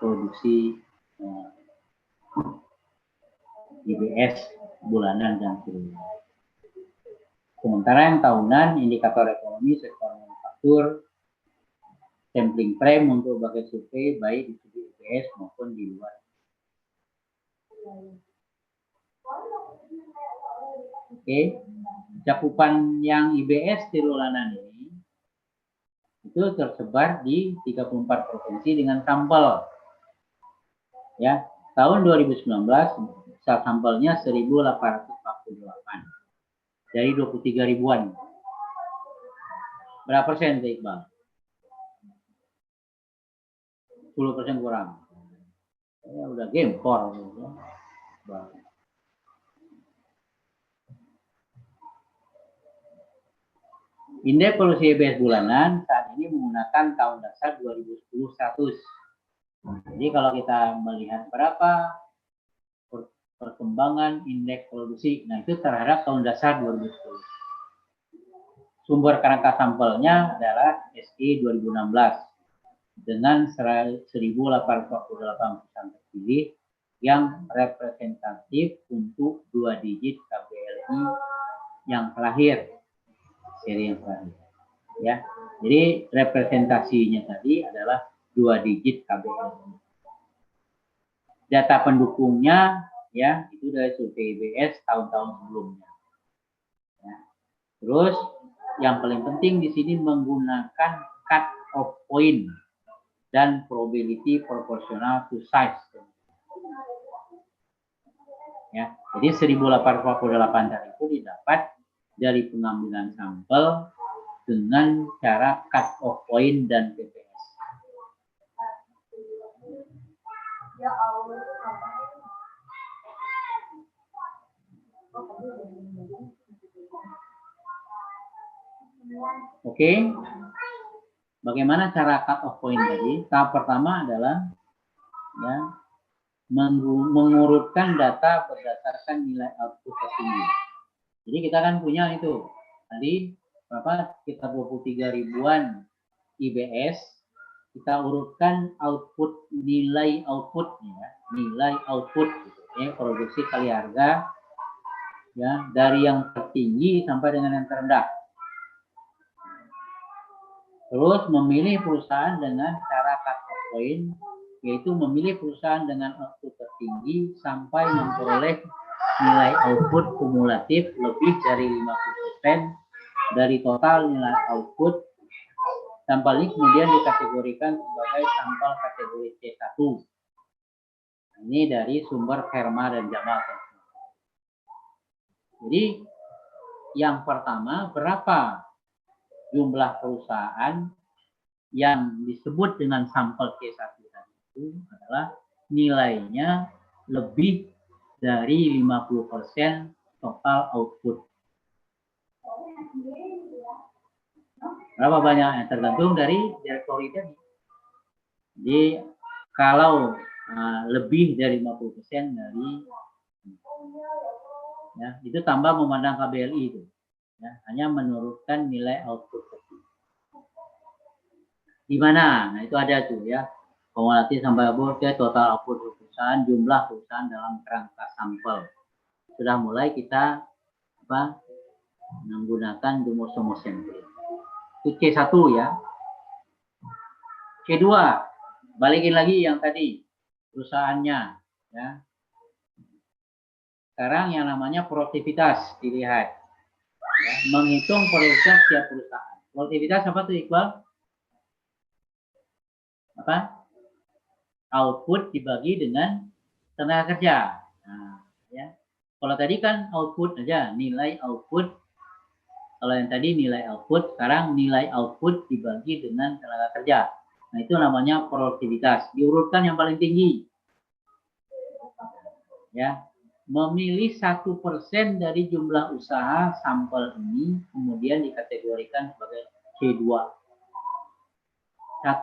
produksi IBS bulanan dan triwulan. Sementara yang tahunan indikator ekonomi sektor manufaktur, sampling frame untuk berbagai survei baik di IBS maupun di luar. Oke, cakupan yang IBS triwulanan ini itu tersebar di 34 provinsi dengan sampel. Ya, tahun 2019 sampelnya 1.848 dari 23 ribuan. Berapa persen, Iqbal? 10% kurang. Ya, udah gempor. Ya. Indeks produksi IBS bulanan saat ini menggunakan tahun dasar 2010 100. Jadi kalau kita melihat berapa perkembangan indeks produksi, nah itu terhadap tahun dasar 2010. Sumber kerangka sampelnya adalah SE 2016 dengan 1.848 perusahaan terpilih yang representatif untuk 2 digit KBLI yang terakhir, seri yang terakhir. Ya, jadi representasinya tadi adalah 2 digit KBLI. Data pendukungnya ya itu dari survei IBS tahun-tahun sebelumnya. Ya. Terus yang paling penting di sini menggunakan cut off point dan probability proportional to size. Ya, jadi 1.848 tadi itu didapat dari pengambilan sampel dengan cara cut off point dan PPS. Oke, bagaimana cara cut off point tadi? Tahap pertama adalah ya, mengurutkan data berdasarkan nilai output tertinggi. Jadi kita kan punya itu tadi berapa, kita 23 ribuan IBS, kita urutkan output, nilai outputnya, nilai output gitu, ya, produksi kali harga ya, dari yang tertinggi sampai dengan yang terendah. Terus memilih perusahaan dengan cara cut-off point, yaitu memilih perusahaan dengan output tertinggi sampai memperoleh nilai output kumulatif lebih dari 50% dari total nilai output. Sampel ini kemudian dikategorikan sebagai sampel kategori C1. Ini dari sumber Verma dan Jamal. Jadi yang pertama, berapa jumlah perusahaan yang disebut dengan sampel C1 tadi itu adalah nilainya lebih dari 50% total output. Berapa banyak? Tergantung dari direktori tadi. Jadi kalau lebih dari 50% dari, ya, itu tambah memandang KBLI itu, ya, hanya menurunkan nilai output tadi. Di mana? Nah, itu ada tuh, ya, kumulatif sampai output, total output perusahaan, jumlah perusahaan dalam kerangka sampel. Sudah mulai kita menggunakan rumus-rumus sampling. Itu C1, ya. C2, balikin lagi yang tadi perusahaannya, ya. Sekarang yang namanya produktivitas dilihat, ya, menghitung produktivitas setiap perusahaan. Produktivitas apa tuh, Iqbal? Apa? Output dibagi dengan tenaga kerja. Nah, ya. Kalau tadi kan output aja, nilai output. Kalau yang tadi nilai output, sekarang nilai output dibagi dengan tenaga kerja. Nah, itu namanya produktivitas. Diurutkan yang paling tinggi. Ya, memilih 1% dari jumlah usaha sampel ini kemudian dikategorikan sebagai C2. 1%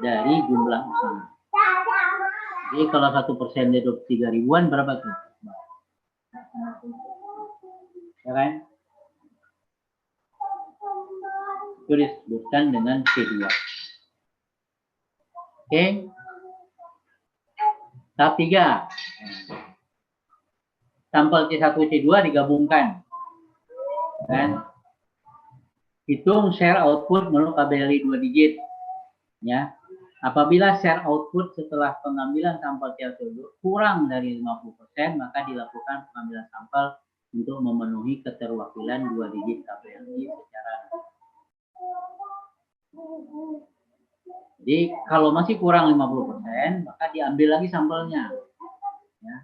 dari jumlah usaha. Jadi kalau 1% dari 3 ribuan berapa tuh? Ya kan? Itu disebutkan dengan C2. Oke. Tahap 3. Sampel C1, C2 digabungkan. Dan hitung share output menurut KBLI 2 digit. Ya. Apabila share output setelah pengambilan sampel C1 kurang dari 50%, maka dilakukan pengambilan sampel untuk memenuhi keterwakilan 2 digit KBLI secara. Jadi kalau masih kurang 50%, maka diambil lagi sampelnya. Ya.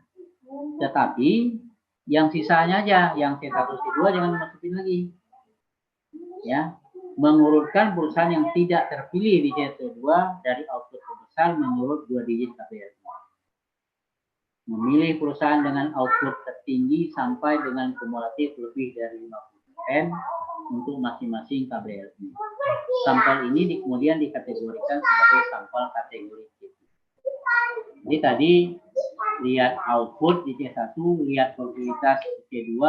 Tetapi yang sisanya aja, yang C1, C2 jangan dimasukin lagi. Ya, mengurutkan perusahaan yang tidak terpilih di C2 dari output terbesar menurut 2 digit KBLI. Memilih perusahaan dengan output tertinggi sampai dengan kumulatif lebih dari 50% untuk masing-masing KBLI. Sampel ini kemudian dikategorikan sebagai sampel kategori C. Jadi tadi lihat output di C1, lihat produktivitas di C2.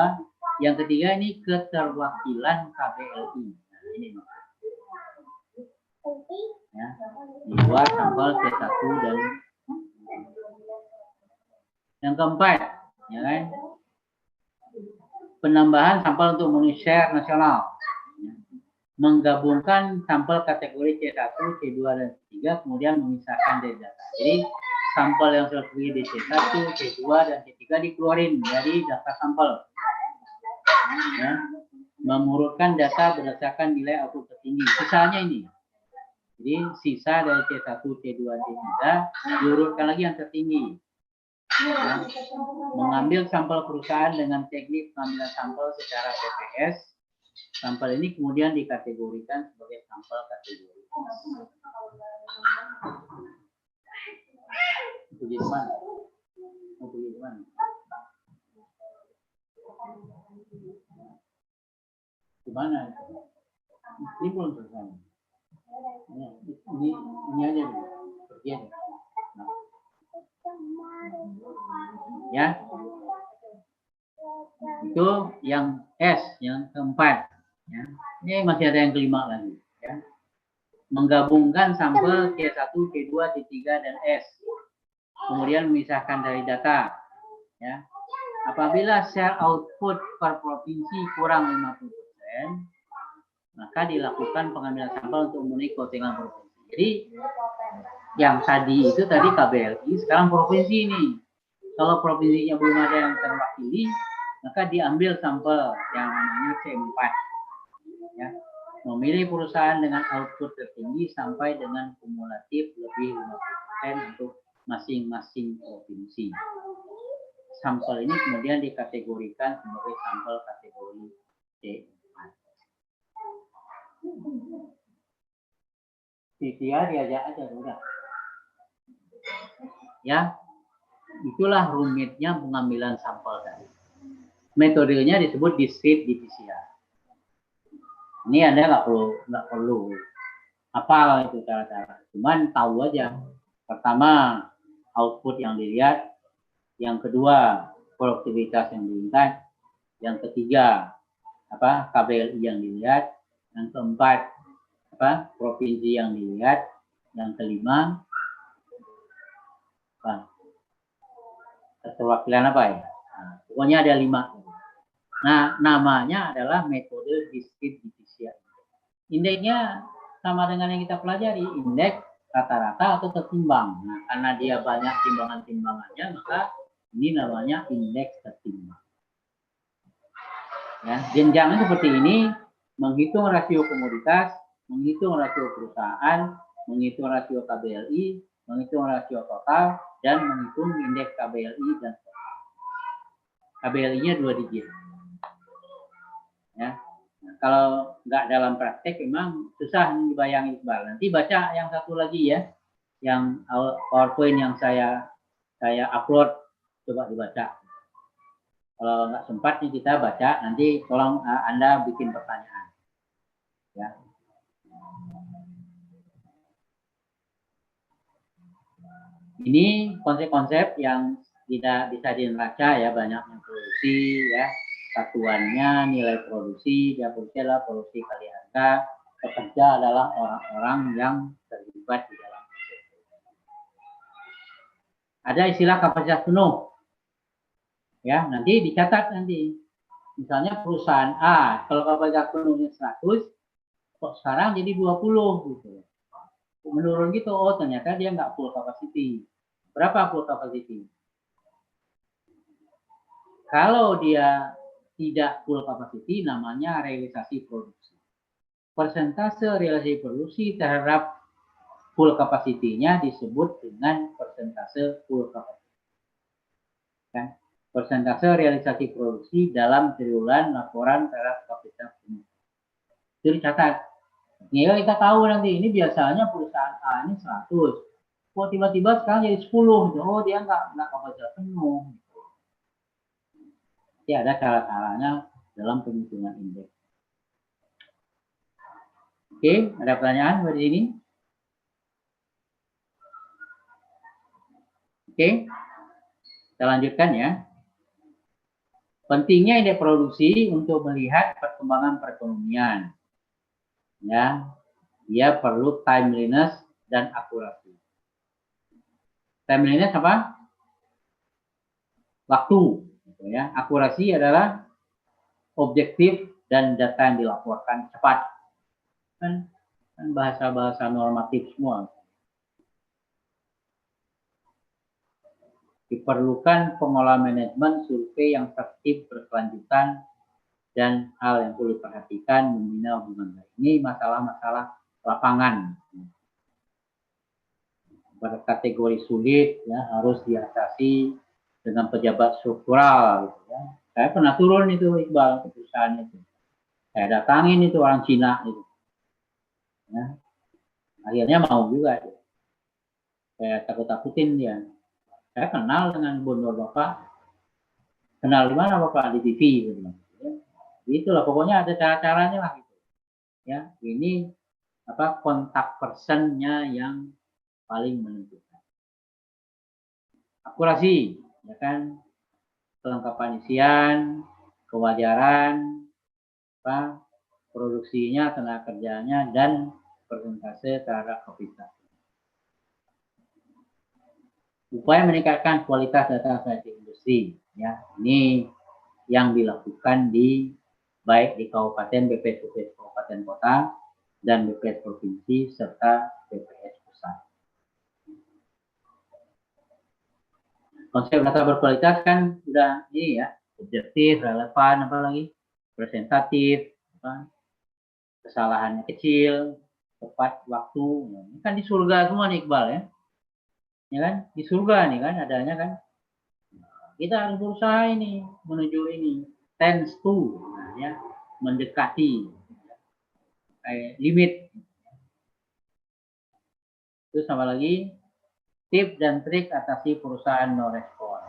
Yang ketiga ini keterwakilan KBLI. Nah, ini ya, dibuat sampel C1 dan yang keempat, ya kan, penambahan sampel untuk memenuhi share nasional. Menggabungkan sampel kategori C1, C2, dan C3, kemudian memisahkan dari data. Jadi sampel yang sudah terpilih di C1, C2, dan C3 dikeluarin dari daftar sampel. Ya, mengurutkan data berdasarkan nilai output tertinggi. Sisanya ini. Jadi sisa dari C1, C2, C3 diurutkan lagi yang tertinggi. Ya, mengambil sampel perusahaan dengan teknik pengambilan sampel secara PPS. Sampel ini kemudian dikategorikan sebagai sampel kategori. Itu di mana? Itu di mana? Gimana? Ini belum selesai. Ini aja dulu. Pergi aja. Nah. Ya. Itu yang S, yang keempat. Ya. Ini masih ada yang kelima lagi. Ya. Menggabungkan sampel C1, C2, C3, dan S. Kemudian memisahkan dari data. Ya. Apabila share output per provinsi kurang 50%, maka dilakukan pengambilan sampel untuk memenuhi quota provinsi. Jadi yang tadi itu tadi KBLI, sekarang provinsi ini. Kalau provinsinya belum ada yang terwakili, maka diambil sampel yang namanya C4. Ya. Memilih perusahaan dengan output tertinggi sampai dengan kumulatif lebih 50% untuk masing-masing provinsi. Sampel ini kemudian dikategorikan sebagai sampel kategori C4. Dia diajak aja udah. Ya, itulah rumitnya pengambilan sampel tadi. Metodenya disebut discrete DPCR. Ini Anda nggak perlu hafal itu cara-cara. Cuman tahu aja. Pertama, output yang dilihat. Yang kedua, produktivitas yang dilihat. Yang ketiga, KBLI yang dilihat. Yang keempat, provinsi yang dilihat. Yang kelima, keterwakilan apa ya? Nah, pokoknya ada 5. Nah, namanya adalah metode discrete DPCR. Indeksnya sama dengan yang kita pelajari, indeks rata-rata atau tertimbang. Nah, karena dia banyak timbangan-timbangannya, maka ini namanya indeks tertimbang. Ya, jenjangnya seperti ini, menghitung rasio komoditas, menghitung rasio perusahaan, menghitung rasio KBLI, menghitung rasio total, dan menghitung indeks KBLI dan total. KBLI-nya 2 digit. Ya, nah, kalau nggak dalam praktek memang susah dibayangin Iqbal. Nanti baca yang satu lagi ya, yang PowerPoint yang saya upload, coba dibaca. Kalau nggak sempat nih kita baca, nanti tolong Anda bikin pertanyaan. Ya. Ini konsep-konsep yang tidak bisa diraca ya, banyaknya produksi ya. Satuannya nilai produksi, dia produksi adalah produksi kali harga, pekerja adalah orang-orang yang terlibat di dalam proses. Ada istilah kapasitas penuh. Ya, nanti dicatat nanti. Misalnya perusahaan A, kalau kapasitas penuhnya 100, kok sekarang jadi 20 gitu. Menurun gitu, oh ternyata dia nggak full capacity. Berapa full capacity? Kalau dia tidak full capacity, namanya realisasi produksi. Persentase realisasi produksi terhadap full capacity-nya disebut dengan persentase full capacity. Kan? Persentase realisasi produksi dalam triwulan laporan terhadap kapasitas penuh. Itu dicatat. Ya, kita tahu nanti ini biasanya perusahaan A ini 100. Kok tiba-tiba sekarang jadi 10. Oh, dia nggak kapasitas penuh. Ya, ada cara-caranya dalam penghitungan indeks. Oke, ada pertanyaan dari sini? Oke, kita lanjutkan ya. Pentingnya indeks produksi untuk melihat perkembangan perekonomian. Ya, dia perlu timeliness dan akurasi. Timeliness apa? Waktu. Ya, akurasi adalah objektif dan data yang dilaporkan cepat. Kan bahasa-bahasa normatif semua. Diperlukan pengolahan manajemen survei yang tertib berkelanjutan dan hal yang perlu diperhatikan membina hubungan baik. Ini masalah-masalah lapangan. Berkategori sulit ya, harus diatasi dengan pejabat struktural gitu ya. Saya pernah turun itu Iqbal ke perusahaan itu. Saya datangin itu orang Cina itu. Ya. Akhirnya mau juga dia. Saya takut-takutin dia. Saya kenal dengan Bonor Bapak. Kenal di mana Bapak? Di TV gitu. Ya. Itulah pokoknya ada cara-caranya lah gitu. Ya, ini kontak personnya yang paling menentukan. Akurasi, ya kan? Kelengkapan isian, kewajaran, produksinya, tenaga kerjanya, dan persentase terhadap kapasitas. Upaya meningkatkan kualitas data statistik industri. Ya, ini yang dilakukan baik di kabupaten, BPS kabupaten kota, dan BPS provinsi serta BPS pusat. Konsep data berkualitas kan sudah ini ya, objektif, relevan, apalagi presentatif, kesalahannya kecil, tepat waktu. Ini kan di surga semua nih Iqbal ya. Ya kan? Di surga nih kan adanya kan. Kita harus berusaha ini menuju ini. Tends to, ya, mendekati limit. Terus sama lagi tip dan trik atasi perusahaan no respon.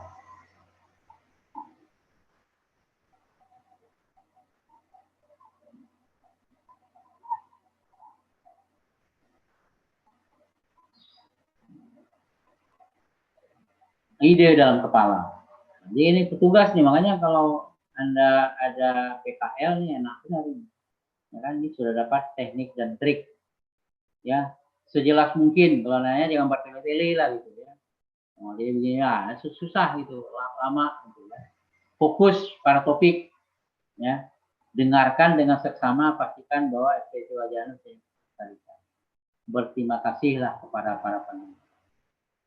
Ide dalam kepala. Jadi ini petugas nih, makanya kalau Anda ada PKL nih enaknya nih. Ya kan, ini sudah dapat teknik dan trik. Ya, sejelas mungkin. Kalau nanya jangan bertele-tele lah gitu ya. Oh, jadi begini ya, susah gitu, lama gitu ya. Fokus pada topik ya. Dengarkan dengan seksama, pastikan bahwa ekspresi wajahnya terlihat. Berterima kasihlah kepada para penonton.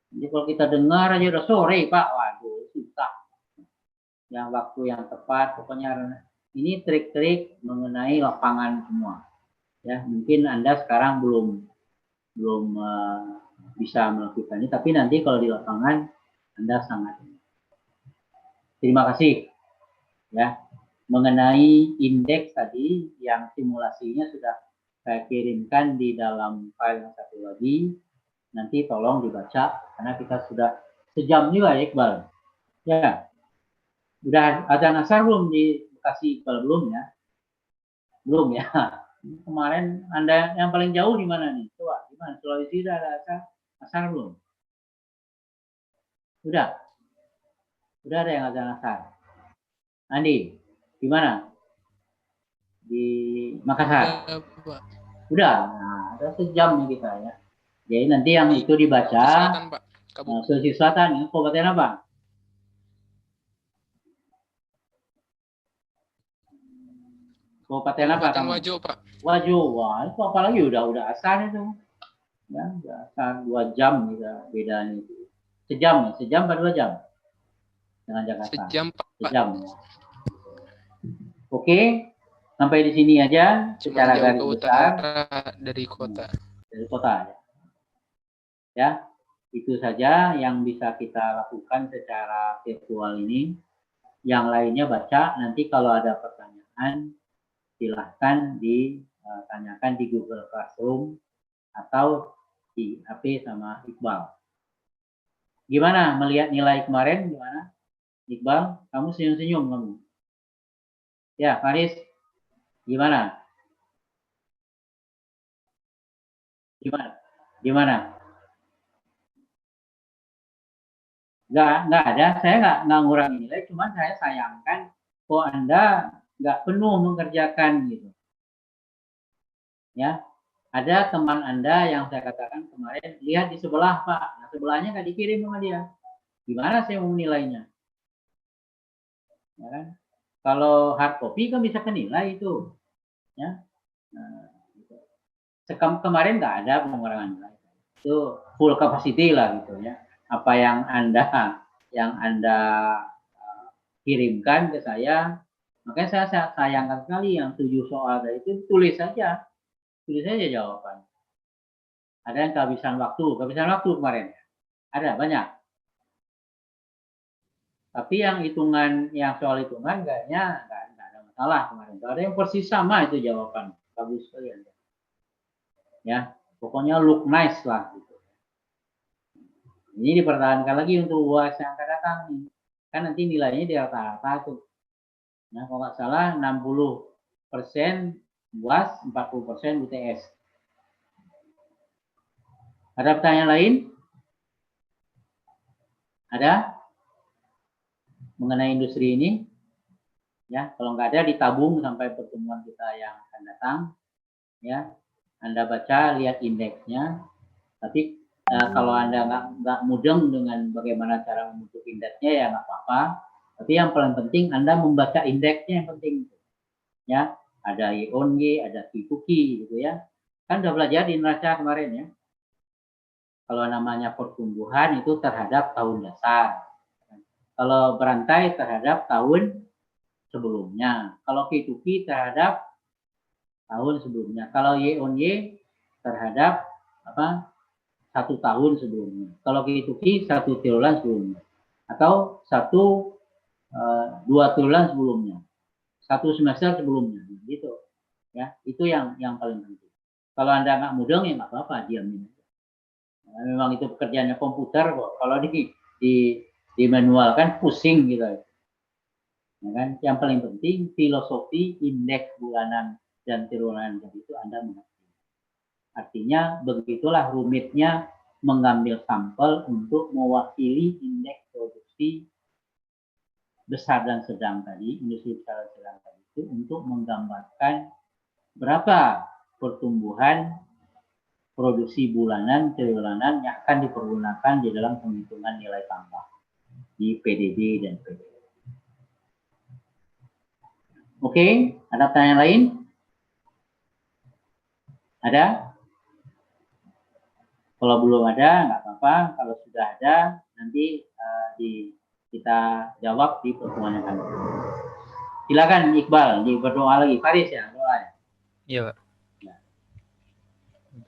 Jadi kalau kita dengar aja udah sore Pak, waduh susah. Yang waktu yang tepat, pokoknya ini trik-trik mengenai lapangan semua. Ya, mungkin Anda sekarang belum bisa melakukan ini, tapi nanti kalau di lapangan Anda sangat. Terima kasih. Ya, mengenai indeks tadi yang simulasinya sudah saya kirimkan di dalam file yang satu lagi. Nanti tolong dibaca karena kita sudah sejam juga ya Iqbal. Ya, udah ada asar belum di Bekasi Iqbal? Belum ya? Belum ya. Kemarin Anda yang paling jauh di mana nih? Coba, di mana? Sulawesi udah ada asar belum? Udah. Udah ada yang ada asar. Andi, di mana? Di Makassar. Udah. Nah, ada sejam nih kita ya. Jadi nanti yang itu dibaca. Selatan, Pak. Sulawesi Selatan, ini kabupaten apa? Kabupaten apa? Kabupaten Wajo, Pak. Wajo, wah itu apalagi udah asal itu. Ya, udah asal 2 jam bedanya itu. Sejam 2 jam dengan Jakarta. Sejam, Pak. Sejam. Ya. Oke, sampai di sini aja. Cuma secara jauh garis ke besar utara dari kota. Dari kota ya. Ya, itu saja yang bisa kita lakukan secara virtual ini. Yang lainnya baca. Nanti kalau ada pertanyaan silahkan ditanyakan di Google Classroom atau di HP sama Iqbal. Gimana melihat nilai kemarin? Gimana? Iqbal, kamu senyum-senyum kamu. Ya, Faris, gimana? Gimana? Nggak ada, saya nggak ngurangi nilai, cuman saya sayangkan kok Anda nggak penuh mengerjakan gitu. Ya, ada teman Anda yang saya katakan kemarin, lihat di sebelah Pak, nah sebelahnya nggak dikirim sama dia. Gimana saya mau menilainya? Ya kan? Kalau hard copy kan bisa kenilai itu. Ya. Nah, kemarin nggak ada pengurangan nilai. Itu full capacity lah gitu ya. Apa yang Anda kirimkan ke saya, makanya saya sayangkan sekali yang 7 soal tadi itu tulis saja jawaban. Ada yang kehabisan waktu kemarin. Ada banyak. Tapi yang soal hitungan kayaknya nggak ada masalah kemarin. Ada yang persis sama itu jawaban. Bagus sekali. Ya, pokoknya look nice lah gitu. Ini dipertahankan lagi untuk UAS yang akan datang nih. Kan nanti nilainya di rata-rata tuh. Nah, kalau nggak salah 60% UAS, 40% UTS. Ada pertanyaan lain? Ada? Mengenai industri ini? Ya, kalau nggak ada ditabung sampai pertemuan kita yang akan datang. Ya, Anda baca, lihat indeksnya. Tapi kalau Anda nggak mudeng dengan bagaimana cara membentuk indeksnya, ya nggak apa-apa. Tapi yang paling penting Anda membaca indeksnya yang penting. Ya, ada Y on Y, ada Q to Q gitu ya. Kan udah belajar di neraca kemarin ya. Kalau namanya pertumbuhan itu terhadap tahun dasar. Kalau berantai terhadap tahun sebelumnya. Kalau Q to Q terhadap tahun sebelumnya. Kalau Y on Y terhadap apa? 1 tahun sebelumnya. Kalau Q to Q 1 triwulan sebelumnya. Atau 2 triwulan sebelumnya. 1 semester sebelumnya. Gitu. Ya, itu yang paling penting. Kalau Anda nggak mudeng ya nggak apa-apa, diamin. Nah, memang itu pekerjaannya komputer kok. Kalau di manual kan pusing gitu. Ya kan? Yang paling penting filosofi indeks bulanan dan triwulan itu Anda mengerti. Artinya begitulah rumitnya mengambil sampel untuk mewakili indeks produksi besar dan sedang tadi, industri besar dan sedang tadi itu untuk menggambarkan berapa pertumbuhan produksi bulanan, triwulan yang akan dipergunakan di dalam penghitungan nilai tambah di PDB dan PDB. Oke, ada pertanyaan lain? Ada? Kalau belum ada, nggak apa-apa. Kalau sudah ada, nanti kita jawab di pertemuan yang akan datang. Silakan Iqbal, berdoa lagi. Faris ya, doa ya. Iya, Pak.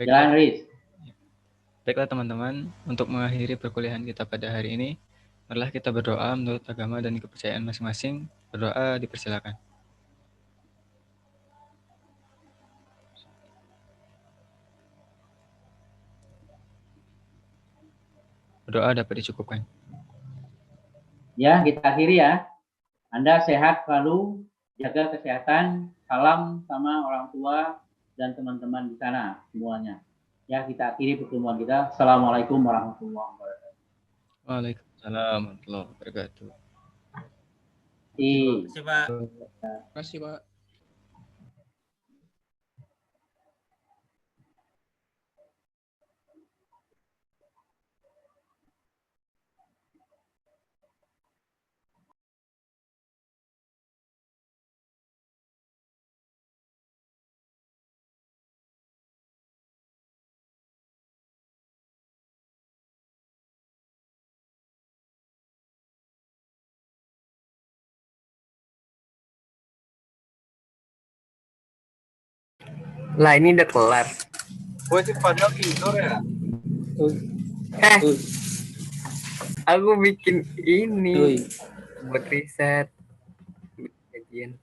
Jalan Riz. Baiklah teman-teman, untuk mengakhiri perkuliahan kita pada hari ini, marilah kita berdoa menurut agama dan kepercayaan masing-masing. Berdoa dipersilakan. Berdoa dapat dicukupkan. Ya, kita akhiri ya. Anda sehat selalu, jaga kesehatan, salam sama orang tua dan teman-teman di sana semuanya. Ya, kita akhiri pertemuan kita. Assalamualaikum warahmatullahi wabarakatuh. Waalaikumsalam warahmatullahi wabarakatuh. Terima kasih, Pak. Terima kasih, Pak. Lah ini udah kelar. Gue sih padahal tidur ya. Aku bikin ini buat riset. Kajian.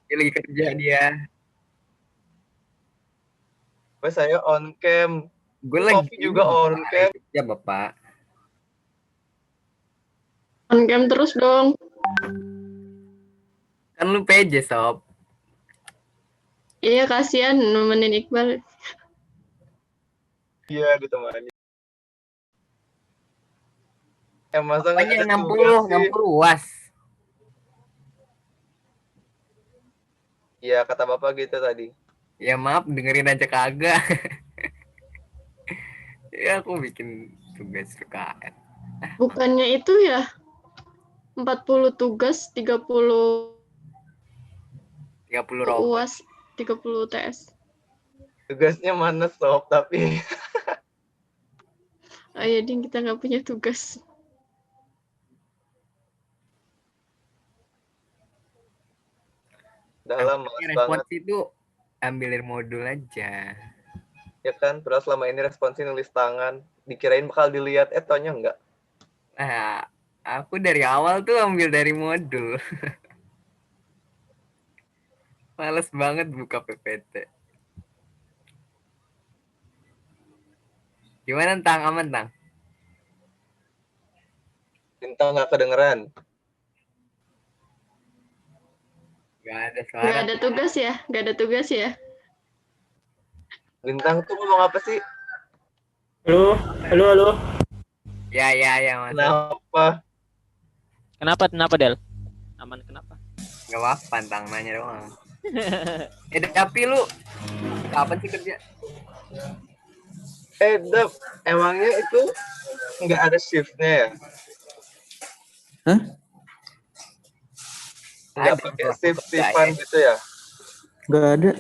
Dia lagi kerja dia. Gue saya on cam. Gue lagi juga on cam. Ya Bapak. On cam terus dong. Kan lu PJ sob. Iya, kasihan nemenin Iqbal. Iya, ditemani. Masa nggak Apanya ada tugas 60 sih? UAS. Iya, kata Bapak gitu tadi. Ya maaf dengerin aja kagak. Ya aku bikin tugas UKN. Bukannya itu ya 40 tugas, 30 robot. UAS, 30 TS. Tugasnya mana sob, tapi Ayo ding, kita nggak punya tugas. dalam Respons banget. itu ambilin modul aja. Ya kan, terus selama ini responsi nulis tangan. Dikirain bakal dilihat, taunya enggak. Nah, aku dari awal tuh ambil dari modul. Males banget buka PPT. Gimana Tang? Aman Tang? Bintang nggak kedengeran. Gak ada suara. Nggak ada tugas ya? Nggak ada tugas ya? Bintang tuh ngomong apa sih? Halo. Ya Mas. Kenapa Del? Aman kenapa? Gak apa-apa Tang, nanya doang. Tapi lu kapan sih kerja? Dap, emangnya itu nggak ada shiftnya ya? Hah? Nggak Ada, pakai Bro. shift-shiftan gitu ya? Nggak ada.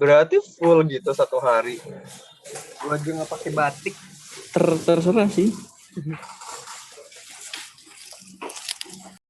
Berarti full gitu satu hari. Gua aja nggak pakai batik. Terserah sih.